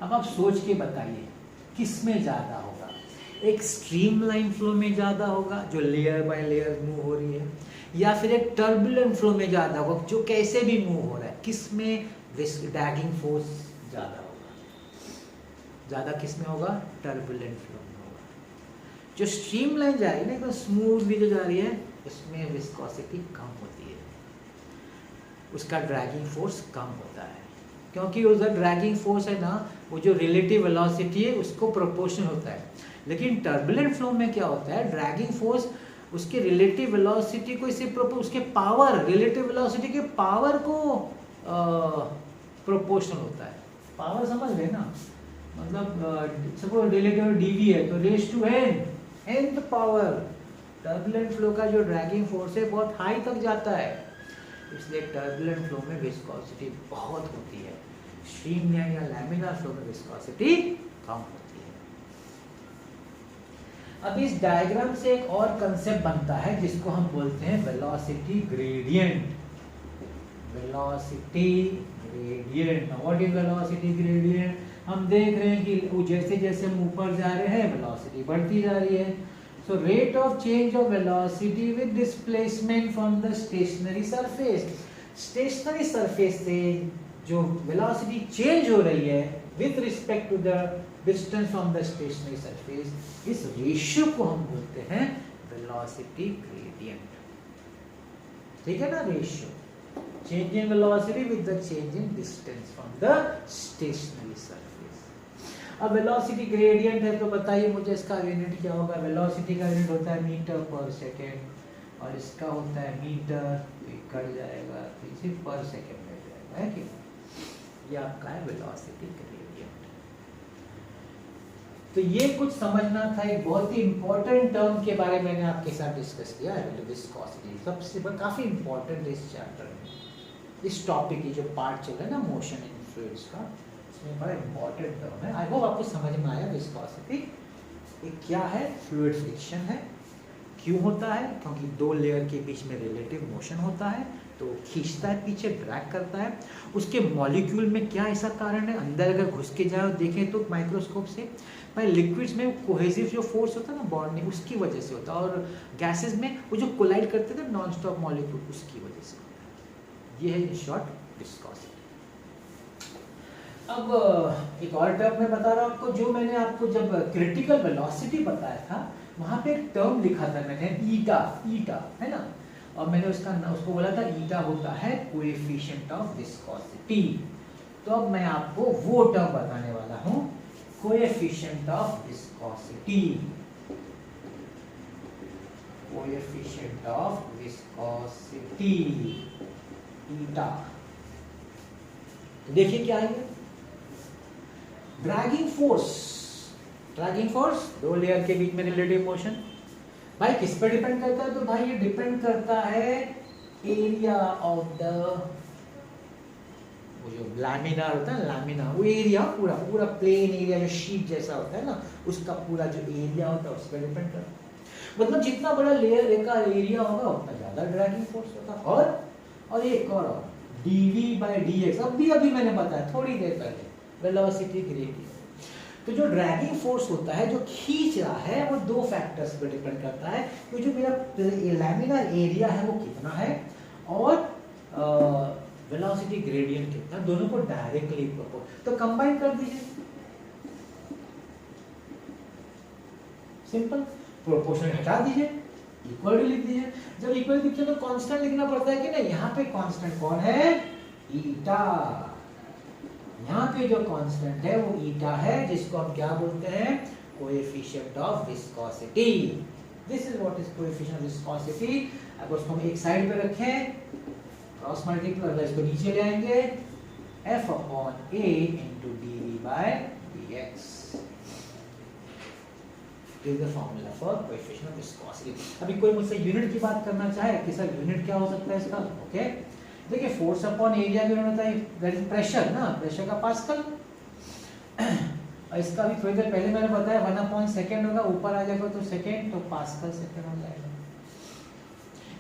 अब आप सोच के बताइए किस में ज्यादा होगा? एक स्ट्रीमलाइन फ्लो में ज्यादा होगा जो लेयर बाय लेयर मूव हो रही है, या फिर एक टर्बुलेंट फ्लो में ज्यादा होगा जो कैसे भी मूव हो रहा है? किस में ड्रैगिंग फोर्स ज्यादा होगा? ज्यादा किस में होगा? टर्बुलेंट फ्लो में होगा. जो स्ट्रीमलाइन जा रही है ना, एकदम स्मूथली जो जा रही है, उसमें विस्कोसिटी कम होती है. उसका ड्रैगिंग फोर्स कम होता है, क्योंकि उधर ड्रैगिंग फोर्स है ना, वो जो रिलेटिव वेलोसिटी है उसको प्रोपोर्शनल होता है। लेकिन टर्बुलेंट फ्लो में क्या होता है, ड्रैगिंग फोर्स उसके रिलेटिव वेलोसिटी को इसे उसके पावर, रिलेटिव वेलोसिटी के पावर को प्रोपोर्शनल होता है। पावर समझ रहे ना, मतलब सपोज रिलेटिव डीवी है तो raise to N power. Turbulent flow का जो ड्रैगिंग फोर्स है बहुत हाई तक जाता है, इसलिए टर्बुलेंट फ्लो में विस्कोसिटी बहुत होती है, स्ट्रीम या लैमिनार फ्लो में विस्कोसिटी कम होती है। अब इस डायग्राम से एक और कंसेप्ट बनता है जिसको हम बोलते हैं velocity gradient. Velocity gradient, what is velocity gradient? हम देख रहे हैं कि जैसे जैसे हम ऊपर जा रहे हैं वेलोसिटी बढ़ती जा रही है। So rate of change of velocity with displacement from the stationary surface. Stationary surface से जो वेलोसिटी चेंज हो रही है with respect to the distance from the stationary surface, इस रेशियो को हम बोलते हैं वेलोसिटी ग्रेडियंट। ठीक है ना, ratio change in velocity with the change in distance from the stationary surface। अब वेलोसिटी ग्रेडियंट है तो बताइए मुझे इसका यूनिट क्या होगा? वेलोसिटी का यूनिट होता है मीटर पर सेकेंड और इसका होता है मीटर, तो कट जाएगा तो इसे पर सेकेंड में जाएगा, है कि ये आपका है वेलोसिटी ग्रेडियंट। तो ये कुछ समझना था, एक बहुत ही इंपॉर्टेंट टर्म के बारे में मैंने आपके साथ डिस्कस किया है, विस्कोसिटी। सबसे काफी इंपॉर्टेंट इस चैप्टर में, इस टॉपिक की जो पार्ट चल रहा है ना मोशन इन फ्लूइड्स का, इसमें बड़ा इंपॉर्टेंट टर्म है। आई होप आपको समझ में आया विस्कोसिटी एक क्या है, फ्लूइड फ्रिक्शन है। क्यों होता है? क्योंकि दो लेयर के बीच में रिलेटिव मोशन होता है, तो खींचता है पीछे, ड्रैग करता है। उसके मॉलिक्यूल में क्या ऐसा कारण है, अंदर अगर घुस के जाए और देखें तो माइक्रोस्कोप से, भाई लिक्विड्स में कोहेसिव जो फोर्स होता है ना बॉन्डिंग, उसकी वजह से होता है, और गैसेस में वो जो कोलाइड करते थे नॉन स्टॉप मॉलिक्यूल, उसकी वजह से होता है। ये है इन शॉर्ट विस्कोसिटी। अब एक और टर्म मैं बता रहा हूं आपको, जो मैंने आपको जब क्रिटिकल वेलोसिटी बताया था वहां पे एक टर्म लिखा था मैंने, ईटा, ईटा है ना, और मैंने उसको बोला था ईटा होता है कोएफिशिएंट ऑफ विस्कोसिटी। तो अब मैं आपको वो टर्म बताने वाला हूं, coefficient of viscosity. Coefficient of viscosity ईटा। तो देखिए क्या है, ड्रैगिंग फोर्स, ड्रैगिंग फोर्स दो लेयर के बीच में रिलेटिव मोशन। भाई किस पर डिपेंड करता है? तो भाई ये डिपेंड करता है एरिया ऑफ द, वो जो लैमिनार होता है, लैमिना वो एरिया पूरा पूरा प्लेन एरिया जो शीट जैसा होता है ना, उसका पूरा जो एरिया होता है उस पर डिपेंड करता है। मतलब जितना बड़ा लेयर का एरिया होगा उतना ज्यादा ड्रैगिंग फोर्स होगा। और एक और dv by dx, अभी मैंने बताया थोड़ी देर पहले, वेलोसिटी ग्रेडियंट। तो जो ड्रैगिंग फोर्स होता है, जो खींच रहा है, वो दो फैक्टर्स पर डिपेंड करता है, तो जो मेरा लैमिनार एरिया है वो कितना है और वेलोसिटी ग्रेडियंट कितना, दोनों को डायरेक्टली प्रोपोर्शनल। तो कंबाइन कर दीजिए, सिंपल, प्रोपोर्शनल हटा दीजिए, इक्वल लिख दीजिए। जब इक्वल लिखिए तो कांस्टेंट लिखना पड़ता है कि नहीं? यहाँ पे कांस्टेंट कौन है? ईटा। यहाँ पे जो कांस्टेंट है वो ईटा है, जिसको हम क्या बोलते हैं? Coefficient of viscosity. This is what is coefficient of viscosity. अगर उसको हम एक साइड पे रखें, क्रॉस मल्टीप्लाई, इसको नीचे ले आएंगे, F upon A into dV by dx is the formula for coefficient of viscosity। अभी कोई मुझसे यूनिट की बात करना चाहे कि सर यूनिट क्या हो सकता है इसका? ओके, देखिए फोर्स अपॉन एरिया यूनिट होता है प्रेशर ना, प्रेशर का पास्कल। इसका भी थोड़ी देर पहले मैंने बताया 1 अपॉन सेकेंड होगा, ऊपर आ जाएगा तो सेकेंड, तो पास्कल सेकेंड हो जाएगा।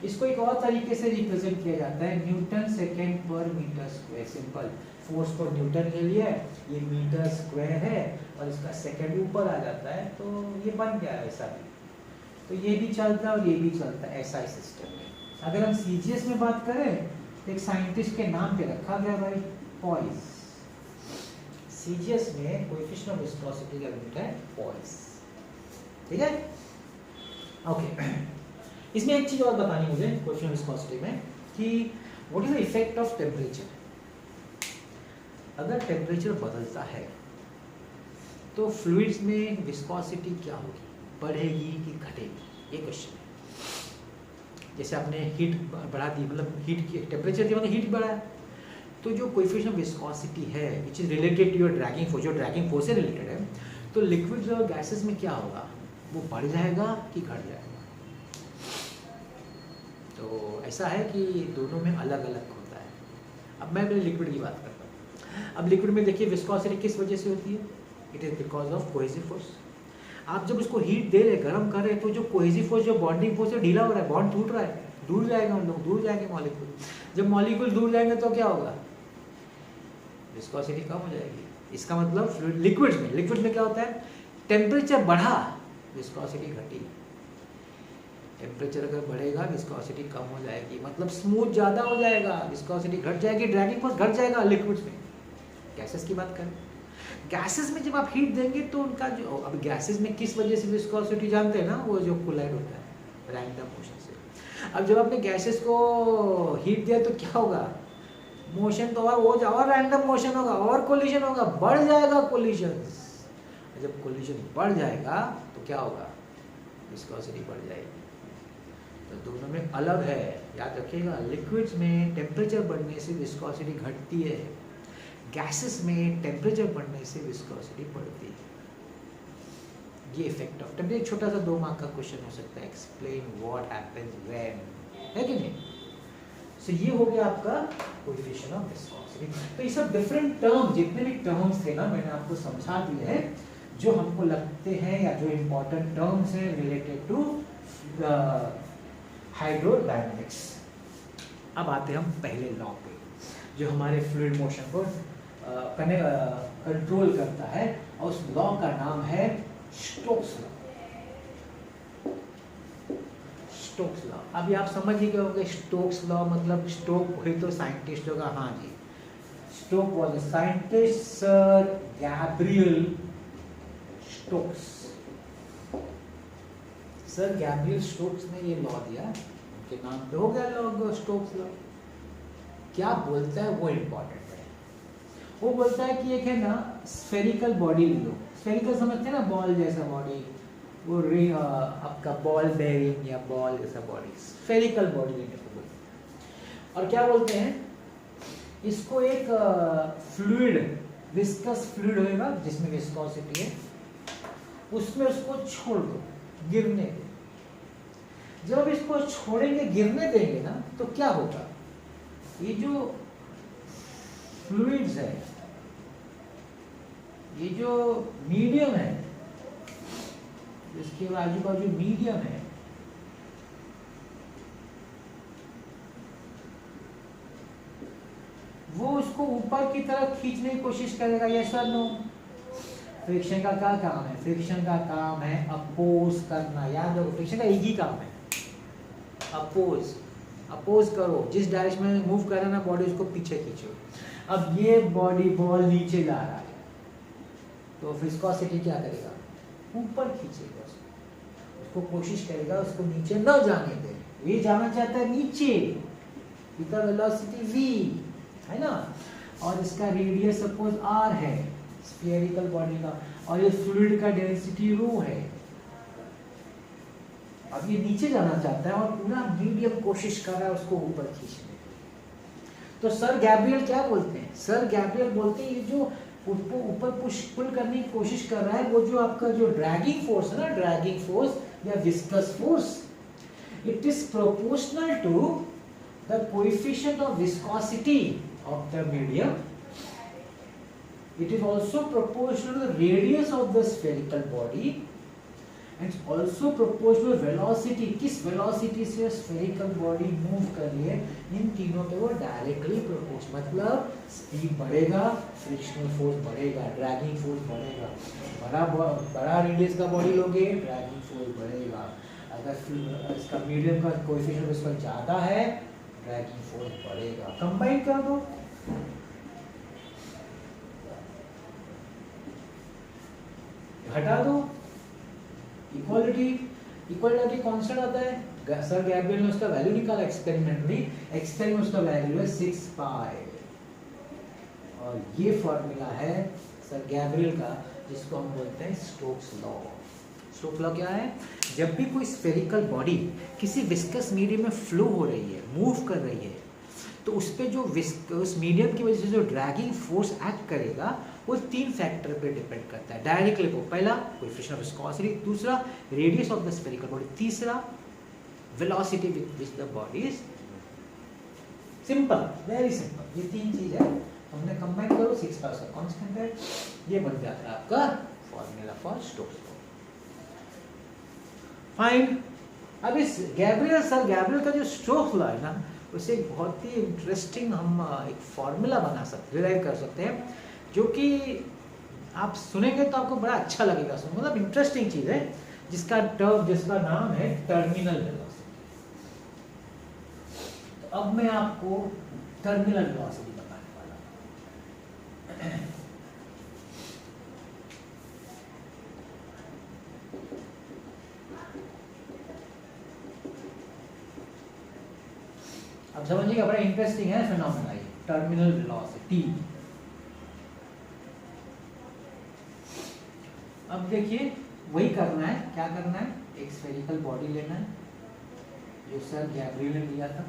इसको एक और तरीके से रिप्रेजेंट किया जाता है, न्यूटन सेकेंड पर मीटर स्क्वायर। सिंपल, फोर्स को न्यूटन ले लिया, ये मीटर स्क्वायर है और इसका सेकेंड ऊपर आ जाता है, तो ये बन गया ऐसा भी। तो ये भी चलता है और ये भी चलता है ऐसा ही सिस्टम में। अगर हम सीजीएस में बात करें तो एक साइंटिस्ट के नाम पे रखा गया भाई, पॉइस। सीजीएस में कोएफिशिएंट ऑफ विस्कोसिटी का यूनिट है पॉइस। ठीक है, ओके। इसमें एक चीज और बतानी मुझे कोएफिशिएंट ऑफ विस्कोसिटी में, कि what is the effect of temperature? अगर टेम्परेचर बदलता है तो फ्लूइड्स में विस्कोसिटी क्या होगी, बढ़ेगी कि घटेगी, ये क्वेश्चन है। जैसे आपने हीट बढ़ा दी, मतलब हीट की टेम्परेचर की मतलब हीट बढ़ा है, तो जो कोएफिशिएंट ऑफ विस्कोसिटी है which is related to your dragging force, जो ड्रैगिंग फोर्स से रिलेटेड है, तो लिक्विड्स और गैसेस में क्या होगा, वो बढ़ जाएगा कि घट जाएगा? तो ऐसा है कि दोनों में अलग अलग होता है। अब मैं लिक्विड की बात करता हूँ। अब लिक्विड में देखिए विस्कोसिटी किस वजह से होती है? It is because of cohesive force. आप जब उसको हीट दे रहे, गर्म कर रहे, तो जो कोहेसिव फोर्स, जो बॉन्डिंग फोर्स है, ढीला हो रहा है, बॉन्ड टूट रहा है, दूर जाएगा, हम लोग दूर जाएंगे मॉलिक्यूल। जब मॉलिक्यूल दूर जाएंगे तो क्या होगा? विस्कोसिटी कम हो जाएगी। इसका मतलब फ्लूइड, लिक्विड में क्या होता है, टेम्परेचर बढ़ा, विस्कोसिटी घटी। टेम्परेचर अगर बढ़ेगा विस्कोसिटी कम हो जाएगी, मतलब स्मूथ ज़्यादा हो जाएगा, विस्कोसिटी घट जाएगी, ड्रैगिंग फोर्स घट जाएगा लिक्विड्स में। गैसेस की बात करें, गैसेस में जब आप हीट देंगे तो उनका जो, अब गैसेस में किस वजह से विस्कोसिटी जानते हैं ना, वो जो कोलाइड होता है रैंडम मोशन से। अब जब आपने गैसेस को हीट दिया तो क्या होगा, मोशन तो और रैंडम मोशन होगा, और कोलिजन होगा, बढ़ जाएगा कोलिजन। जब कोलिजन बढ़ जाएगा तो क्या होगा, विस्कोसिटी बढ़ जाएगी। तो दोनों में अलग है, याद रखिएगा। लिक्विड्स में टेम्परेचर बढ़ने से विस्कोसिटी घटती है, गैसेस में टेम्परेचर बढ़ने से विस्कोसिटी बढ़ती है। ये इफेक्ट ऑफ टेम्परेचर, छोटा सा 2 मार्क का क्वेश्चन हो सकता है, एक्सप्लेन व्हाट हैपेंस व्हेन, है कि नहीं? सो ये हो गया आपका कोएफिशिएंट ऑफ विस्कोसिटी। तो ये सब डिफरेंट टर्म, जितने भी टर्म्स थे ना, मैंने आपको समझा दिए हैं, जो हमको लगते हैं या जो इम्पोर्टेंट टर्म्स हैं रिलेटेड टू हाइड्रोडायनामिक्स। अब आते हम पहले लॉ पे, जो हमारे फ्लूइड मोशन को कंट्रोल करता है, और उस लॉ का नाम है स्टोक्स लॉ। स्टोक्स लॉ, अभी आप समझ ही गए होंगे स्टोक्स लॉ मतलब, स्टोक कोई तो साइंटिस्ट होगा, हाँ जी, Stoke was a scientist, sir Gabriel Stokes. Sir Gabriel Stokes ने ये लॉ दिया, उनके नाम पे हो गया लॉ, स्टोक्स लॉ। क्या बोलता है वो इम्पोर्टेंट है। वो बोलता है कि एक है ना स्फेरिकल बॉडी ले लो, स्फेरिकल समझते हैं ना, बॉल जैसा बॉडी, वो आपका बॉल बेयरिंग या बॉल जैसा बॉडी, स्फेरिकल बॉडी लेने को बोलते हैं। और क्या बोलते हैं, इसको एक फ्लूइड, विस्कस फ्लूइड होगा जिसमें विस्कोसिटी है, उसमें उसको छोड़ दो, गिरने दो। जब इसको छोड़ेंगे, गिरने देंगे ना, तो क्या होगा, ये जो फ्लूइड्स है, ये जो मीडियम है, इसके आजू बाजू मीडियम है, वो उसको ऊपर की तरफ खींचने की कोशिश करेगा, यस और नो? फ्रिक्शन का क्या काम है? फ्रिक्शन का काम है अपोज करना, याद रखो, फ्रिक्शन का एक ही काम है, अपोज। अपोज करो, जिस डायरेक्शन में मूव कर रहा है ना बॉडी, उसको पीछे खींचो। अब ये बॉडी बॉल नीचे जा रहा है, तो विस्कोसिटी क्या करेगा, ऊपर खींचेगा उसको कोशिश करेगा उसको नीचे न जाने दे। ये जाना चाहता है नीचे, इसका वेलोसिटी v है ना, और इसका रेडियस सपोज r है स्फेरिकल बॉडी का, और ये फ्लूइड का डेंसिटी रो है। अब ये नीचे जाना चाहता है और पूरा मीडियम कोशिश कर रहा है उसको ऊपर खींचने की। तो सर गैब्रियल क्या बोलते हैं? सर गैब्रियल बोलते हैं ये जो ऊपर पुश पुल करने की कोशिश कर रहा है, वो जो आपका जो ड्रैगिंग फोर्स है ना, ड्रैगिंग फोर्स या viscous force, it is proportional to the coefficient of viscosity of the medium. It is also proportional to the radius of the spherical body and it's also proportional to velocity. किस velocity से spherical body move कर रही है, इन तीनों पे वो directly proportional, मतलब speed बढ़ेगा, frictional force बढ़ेगा, dragging force बढ़ेगा। बड़ा radius का body लोगे, dragging force बढ़ेगा। अगर इसका medium का coefficient इसका ज़्यादा है, dragging force बढ़ेगा। Combine कर दो, हटा दो, इक्वालिटी कांस्टेंट आता है, सर गैब्रियल ने उसका वैल्यू निकाला एक्सपेरिमेंटली, एक्सपेरिमेंट उसका वैल्यू है 6 पाई, और ये फॉर्मूला है सर गैब्रियल का, जिसको हम बोलते हैं स्टोक्स लॉ। स्टोक्स लॉ क्या है? जब भी कोई स्फेरिकल बॉडी किसी विस्कस मीडियम में फ्लो हो रही है, मूव कर रही है, तो उस पर जो उस मीडियम की वजह से जो ड्रैगिंग फोर्स एक्ट करेगा वो 3 फैक्टर पे डिपेंड करता है डायरेक्टली। वो पहला कोएफिशिएंट ऑफ विस्कोसिटी, दूसरा radius of the spherical body, तीसरा velocity with which the body is. Simple, very simple, ये 3 चीज है, हमने कंबाइन करो 6 का कांस्टेंट है, ये बन जाता है आपका formula for Stokes law. Fine. अब इस गैब्रियल का जो स्टोक्स लॉ है ना, उसे एक बहुत ही इंटरेस्टिंग हम एक फॉर्मूला बना सकते, डिराइव कर सकते हैं, जो कि आप सुनेंगे तो आपको बड़ा अच्छा लगेगा, मतलब इंटरेस्टिंग चीज है, जिसका नाम है टर्मिनल वेलोसिटी। तो अब मैं आपको टर्मिनल वेलोसिटी बताने वाला हूं। अब समझिएगा, बड़ा इंटरेस्टिंग है फिनोमेना ये टर्मिनल वेलोसिटी। अब देखिए वही करना है, क्या करना है, एक स्फेरिकल बॉडी लेना है जो सर गैब्रियल ने लिया था,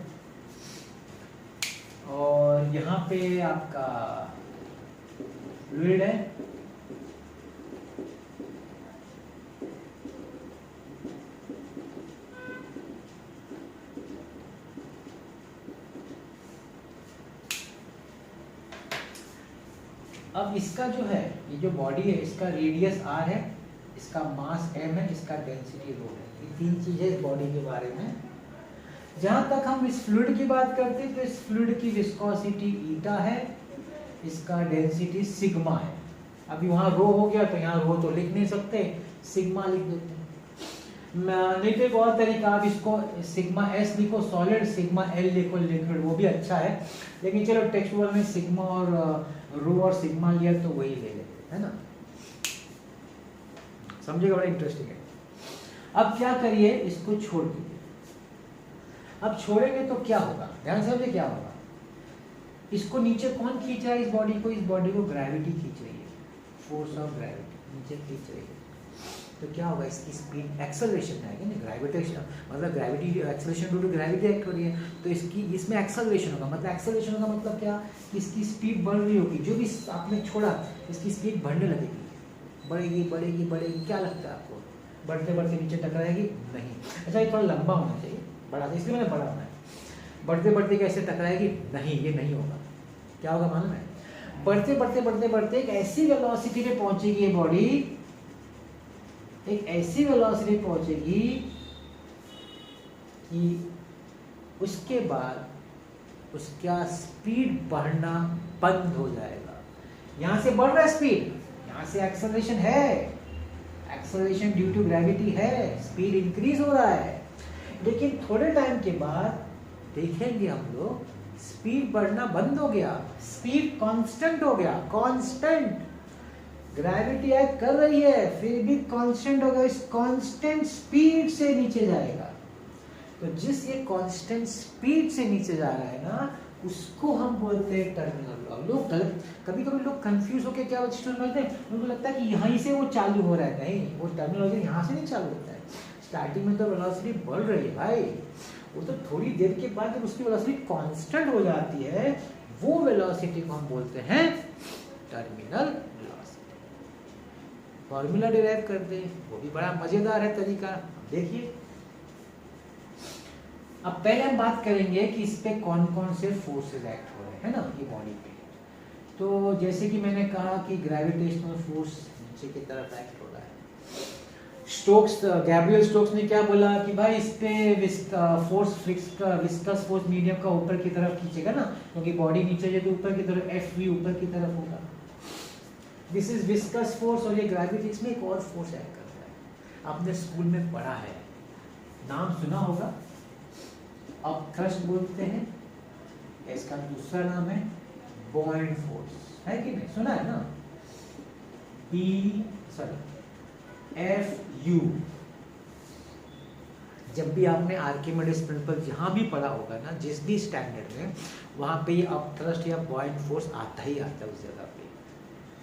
और यहाँ पे आपका फ्लूइड है, अब इसका जो है, ये जो बॉडी है, इसका रेडियस r है, इसका मास m है, इसका डेंसिटी ρ है। ये 3 चीजें इस बॉडी के बारे में। जहां तक हम इस फ्लूइड की बात करते हैं तो इस फ्लूइड की विस्कोसिटी ईटा है, इसका डेंसिटी सिग्मा है। अभी वहां रो हो गया तो यहाँ रो तो लिख नहीं सकते, सिग्मा लिख देते हैं। नहीं तो एक और तरीका, आप इसको सिग्मा एस लिखो सॉलिड, सिग्मा एल लिखो लिक्विड, वो भी अच्छा है, लेकिन चलो टेक्स्ट बुक में सिग्मा और रो और सिग्मा लिया तो वही ले लेते है ना, समझिएगा, बड़ा इंटरेस्टिंग है। अब क्या करिए, इसको छोड़ दीजिए। अब छोड़ेंगे तो क्या होगा, ध्यान से समझिए क्या होगा। इसको नीचे कौन खींच रहा है, इस बॉडी को, इस बॉडी को ग्रेविटी खींच रही है, फोर्स ऑफ ग्रेविटी नीचे खींच रही है। तो क्या होगा, इसकी स्पीड एक्सेलरेशन आएगी ना, ग्रेविटेशन मतलब gravity acceleration due to gravity act हो रही है, तो इसमें एक्सेलरेशन होगा, मतलब एक्सेलरेशन होगा मतलब क्या, कि इसकी स्पीड बढ़ रही होगी, जो भी आपने छोड़ा इसकी स्पीड बढ़ने लगेगी, बढ़ेगी बढ़ेगी बढ़ेगी। क्या लगता है आपको, बढ़ते बढ़ते नीचे टकराएगी? नहीं। अच्छा, ये थोड़ा लंबा होना चाहिए, बड़ा, इसलिए मैंने बड़ा होना है। बढ़ते बढ़ते कैसे टकराएगी? नहीं, ये नहीं होगा। क्या होगा मालूम है, बढ़ते बढ़ते बढ़ते बढ़ते एक ऐसी वेलोसिटी पे पहुंचेगी ये बॉडी, एक ऐसी वेलोसिटी पहुंचेगी कि उसके बाद उसका स्पीड बढ़ना बंद हो जाएगा। यहां से बढ़ रहा है स्पीड, यहां से एक्सेलरेशन है, एक्सेलरेशन ड्यू टू ग्रेविटी है, स्पीड इंक्रीज हो रहा है, लेकिन थोड़े टाइम के बाद देखेंगे हम लोग स्पीड बढ़ना बंद हो गया, स्पीड कांस्टेंट हो गया, कांस्टेंट। ग्रेविटी एक्ट कर रही है फिर भी कांस्टेंट होगा, इस कांस्टेंट स्पीड से नीचे जाएगा। तो जिस ये कांस्टेंट स्पीड से नीचे जा रहा है ना, उसको हम बोलते हैं टर्मिनल। लोग कभी कभी लोग कंफ्यूज होकर क्या बोलते हैं, उनको लगता है कि यहीं से वो चालू हो रहा है। नहीं, वो टर्मिनोलॉजी यहाँ से नहीं चालू होता है। स्टार्टिंग में तो वेलोसिटी बढ़ रही है भाई, वो तो थोड़ी देर के बाद जब उसकी वेलोसिटी कांस्टेंट हो जाती है, वो वेलोसिटी को हम बोलते हैं टर्मिनल वेलोसिटी। फॉर्मूला डिराइव कर दे, वो भी बड़ा मजेदार है तरीका, देखिए। अब पहले हम बात करेंगे कि इस पे कौन कौन से फोर्सेस एक्ट हो रहे हैं ना, ये बॉडी पे। तो जैसे कि मैंने कहा कि ग्रेविटेशनल फोर्स नीचे की तरफ एक्ट हो रहा है। गैब्रियल स्टोक्स ने क्या बोला कि भाई इस पे विस्कस फोर्स मीडियम का ऊपर की तरफ खींचेगा ना, क्योंकि बॉडी नीचे है तो ऊपर की तरफ, एफ वी ऊपर की तरफ होगा। दिस इज विस्कस फोर्स, और ये ग्रेविटी, इसमें एक और फोर्स एक्ट करता है, आपने स्कूल में पढ़ा है, नाम सुना होगा, अब थ्रस्ट बोलते हैं, इसका दूसरा नाम है बॉयंट फोर्स, है कि नहीं, सुना है ना, FU, जब भी आपने आर्किमिडीज प्रिंसिपल जहाँ भी पढ़ा होगा ना, जिस भी स्टैंडर्ड में, वहाँ पे ये अपथ्रस्ट या बॉयंट फोर्स आता ही आता है उस जगह पे,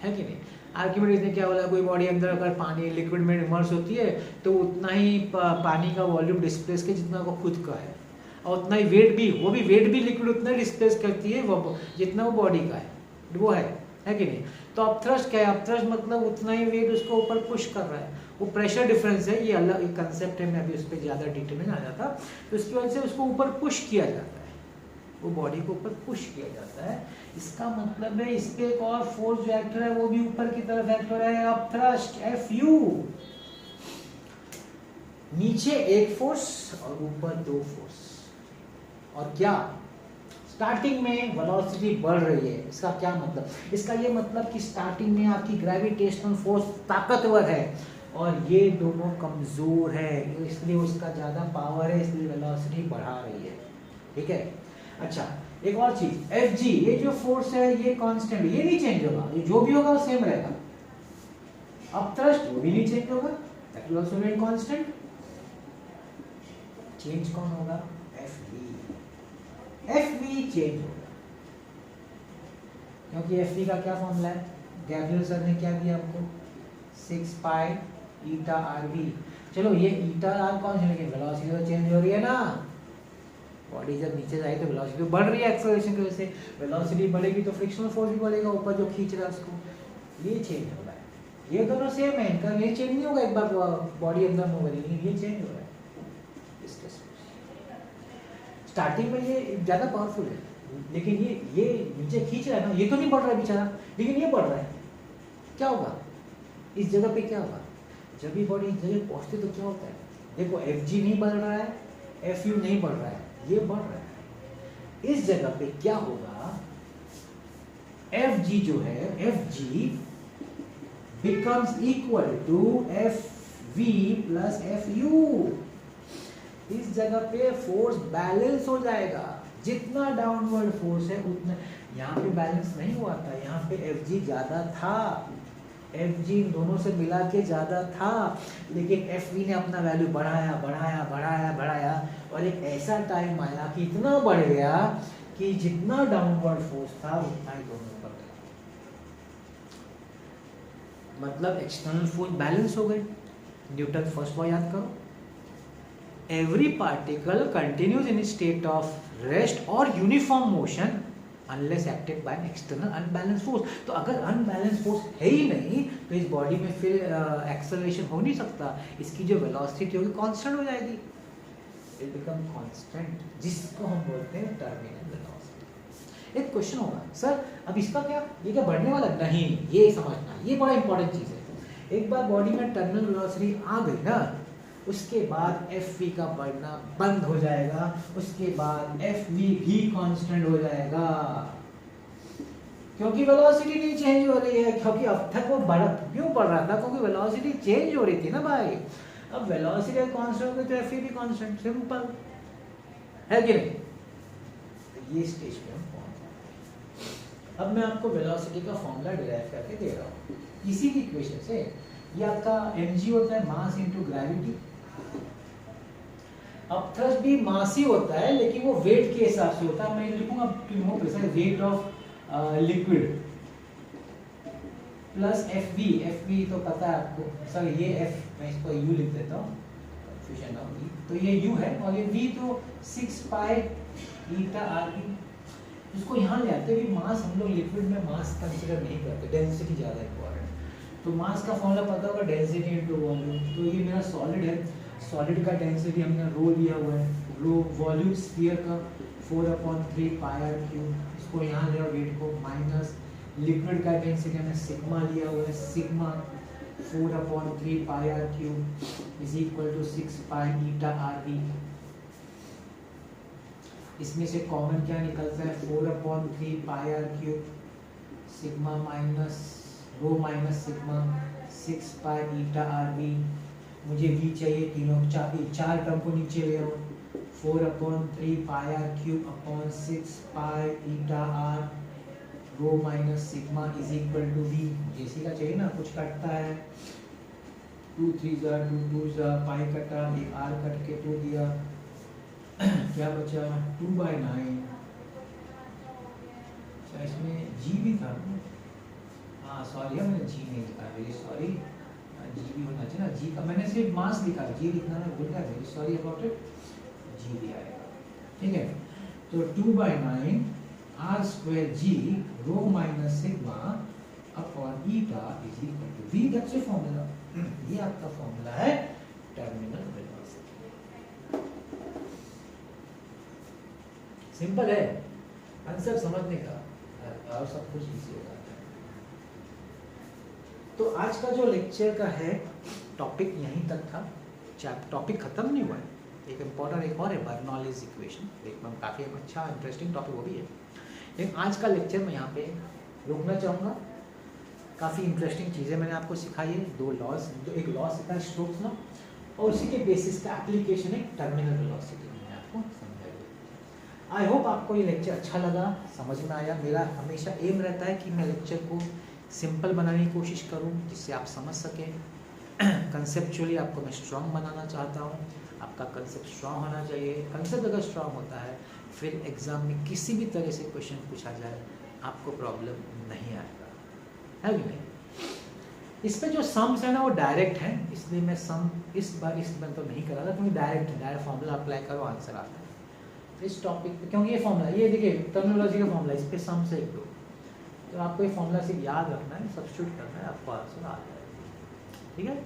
है कि नहीं। आर्किमिडीज ने क्या बोला, कोई बॉडी अंदर अगर पानी लिक्विड में इमर्स होती है तो उतना ही पानी का वॉल्यूम डिस्प्लेस के जितना वो खुद का है, और उतना ही वेट भी, वो भी वेट भी लिक्विड उतना ही डिस्प्लेस करती है वो जितना वो बॉडी का है, वो है कि नहीं। तो अपथ्रस्ट क्या है, अपथ्रस्ट मतलब उतना ही वेट उसको ऊपर पुश कर रहा है, वो प्रेशर डिफरेंस है, ये अलग एक कंसेप्ट है, मैं अभी उस पर ज़्यादा डिटेल में नहीं आ जाता। तो इसकी वजह से उसको ऊपर पुश किया जाता है, वो बॉडी को ऊपर पुश किया जाता है। इसका मतलब है इस पे एक और फोर्स जो एक्ट हो रहा है वो भी ऊपर की तरफ एक्ट हो रहा है, अपथ्रस्ट Fu। नीचे एक फोर्स और ऊपर दो फोर्स। और क्या स्टार्टिंग में वेलोसिटी बढ़ रही है, इसका क्या मतलब, इसका ये मतलब कि स्टार्टिंग में आपकी ग्रेविटेशनल फोर्स ताकतवर है और ये दोनों कमजोर है, इसलिए उसका ज्यादा पावर है, इसलिए वेलोसिटी बढ़ा रही है, ठीक है। अच्छा, एक और चीज Fg, ये जो फोर्स है ये कांस्टेंट है, ये नहीं चेंज होगा, ये जो भी होगा वो सेम रहेगा। अपथ्रस्ट वो भी नहीं चेंज होगा, that will also remain constant. Change कौन होगा, Fv चेंज होगा, क्योंकि Fv का क्या फॉर्मूला है, गैब्रियल सर ने क्या दिया आपको, 6 पाई ईटा Rv। चलो ये ईटा R कौन है, लेकिन वेलोसिटी तो चेंज हो रही है ना, बॉडी जब नीचे जाए तो वेलोसिटी बढ़ रही है एक्सेलरेशन की वजह से, वेलोसिटी बढ़ेगी तो फ्रिक्शनल फोर्स भी बढ़ेगा, ऊपर जो खींच रहा है उसको, ये चेंज हो रहा है। ये दोनों सेम है, इनका ये चेंज नहीं होगा एक बार बॉडी अंदर मूव करेगी, लेकिन ये चेंज हो रहा है इसके स्टार्टिंग में ये ज़्यादा पावरफुल है, लेकिन ये नीचे खींच रहा है ना, ये तो नहीं बढ़ रहा है बेचारा, लेकिन ये बढ़ रहा है। क्या होगा इस जगह पे, क्या होगा जब भी बॉडी इस जगह पहुंचती तो क्या होता है, देखो Fg नहीं बढ़ रहा है, Fu नहीं बढ़ रहा है, ये बढ़ रहा है। इस जगह पे क्या होगा, Fg जो है, Fg becomes equal to Fv plus Fu। इस जगह पे फोर्स बैलेंस हो जाएगा, जितना डाउनवर्ड फोर्स है उतना, यहाँ पे बैलेंस नहीं हुआ था, यहाँ पे Fg ज्यादा था, Fg दोनों से मिला के ज्यादा था, लेकिन Fv ने अपना वैल्यू बढ़ाया बढ़ाया बढ़ाया बढ़ाया, और एक ऐसा टाइम आया कि इतना बढ़ गया कि जितना डाउनवर्ड फोर्स था उतना ही दोनों पर था, मतलब एक्सटर्नल फोर्स बैलेंस हो गए। न्यूटन फर्स्ट लॉ याद करो, every particle continues in a state of rest or uniform motion unless acted by an external unbalanced force। तो अगर unbalanced force है ही नहीं तो इस बॉडी में फिर एक्सेलरेशन हो नहीं सकता, इसकी जो वेलोसिटी होगी कांस्टेंट हो जाएगी, इट बिकम कांस्टेंट, जिसको हम बोलते हैं टर्मिनल वेलोसिटी। एक क्वेश्चन होगा, सर अब इसका क्या, ये क्या बढ़ने वाला, नहीं, ये समझना, ये बड़ा इंपॉर्टेंट चीज है। एक बार बॉडी में टर्मिनल वेलोसिटी आ गई ना, उसके बाद Fv का बढ़ना बंद हो जाएगा, उसके बाद Fv भी कांस्टेंट हो जाएगा, क्योंकि वेलोसिटी नहीं चेंज हो रही है। क्योंकि अब तक वो क्यों बढ़ रहा था, क्योंकि वेलोसिटी चेंज हो रही थी ना भाई। अब वेलोसिटी कांस्टेंट हो गई तो Fv भी कांस्टेंट, सिंपल है कि नहीं। तो ये स्टेज पे हम पहुंच। अब मैं आपको वेलोसिटी का फॉर्मूला डिराइव करके दे रहा हूँ इसी की इक्वेशन से। ये आपका mg होता है मास इनटू ग्रेविटी। अब थ्रस्ट भी मास ही होता है, लेकिन वो वेट के हिसाब से होता है। मैं लिखूंगा to more precise, weight of liquid plus Fv तो पता है आपको, सर ये F मैं इसको U लिख देता हूँ, कंफ्यूजन ना हो। तो ये U है और ये V तो 6 पाई ईटा Rv। इसको यहाँ ले आते हैं, मास हम लोग लिक्विड में मास कंसीडर नहीं करते, डेंसिटी ज़्यादा इंपॉर्टेंट। तो मास का फॉर्मूला पता होगा, डेंसिटी इनटू वॉल्यूम। तो ये मेरा सॉलिड है, सॉलिड का डेंसिटी हमने रो लिया हुआ है, रो वॉल्यूम स्फीयर का 4/3 पाई आर क्यूब। इसको यहाँ ले और वेट को माइनस लिक्विड का डेंसिटी हमने सिग्मा लिया हुआ है, sigma 4/3 pi R cube is equal to 6 pi eta Rv। इसमें से कॉमन क्या निकलता है, 4/3 pi R cube sigma minus rho minus sigma 6 pi eta Rv। मुझे v चाहिए, तीनों चार टर्म को नीचे ले आओ, 4/3 pi R cube upon 6 pi eta r rho minus sigma is equal to v। इसी का चाहिए ना, कुछ कटता है 2 3 जा 2 2 जा, पाई कटा, एक आर कट के तो दिया, क्या बचा 2/9। अच्छा इसमें जी भी था, हाँ सॉरी मैंने जी नहीं लिखा, वेरी सॉरी, जी भी होना चाहिए ना, जी का मैंने सिर्फ मास लिखा, जी लिखना है भूल गया, वेरी सॉरी अबाउट इट, जी भी आएगा, ठीक है। तो 2/9 r square g rho minus sigma upon eta is equal to v, that's your formula। ये आपका फॉर्मूला है टर्मिनल वेलोसिटी। सिंपल है, आंसर समझने का और सब कुछ इजी हो जाता है। तो आज का जो लेक्चर का है टॉपिक यहीं तक था, टॉपिक खत्म नहीं हुआ है, एक इम्पॉर्टेंट एक और है बर्नौलीज इक्वेशन, एकदम काफ़ी अच्छा इंटरेस्टिंग टॉपिक वो भी है। लेकिन आज का लेक्चर मैं यहाँ पे रोकना चाहूँगा, काफ़ी इंटरेस्टिंग चीज़ें मैंने आपको सिखाई है, दो लॉज, एक लॉ सिखा स्टोक्स लॉ, और उसी के बेसिस का एप्लीकेशन है टर्मिनल वेलोसिटी मैंने आपको समझाया। आई होप आपको ये लेक्चर अच्छा लगा, समझ में आया। मेरा हमेशा एम रहता है कि मैं लेक्चर को सिंपल बनाने की कोशिश करूँ जिससे आप समझ सकें। कंसेप्चुअली आपको मैं स्ट्रॉन्ग बनाना चाहता हूँ, आपका कंसेप्ट स्ट्रॉन्ग होना चाहिए। कंसेप्ट अगर स्ट्रॉन्ग होता है फिर एग्ज़ाम में किसी भी तरह से क्वेश्चन पूछा जाए आपको प्रॉब्लम नहीं आएगा, है कि नहीं। इस पे जो सम्स है ना वो डायरेक्ट है, इसलिए मैं सम इस बार तो नहीं करा था, क्योंकि डायरेक्ट फार्मूला अप्लाई करो आंसर आता है इस टॉपिक पे। क्योंकि ये फार्मूला, ये देखिए टर्मिनोलॉजी का फार्मूला, इस पे सम से एक दो, तो आपको ये फार्मूला सिर्फ याद रखना है, सब्स्टिट्यूट करना है, आपको आंसर आ जाएगा, ठीक है।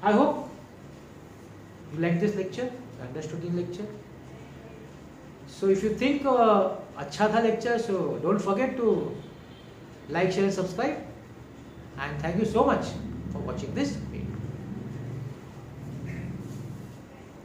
I hope you like this lecture, understood the lecture. So if you think अच्छा था lecture, so don't forget to like, share and subscribe, and thank you so much for watching this video.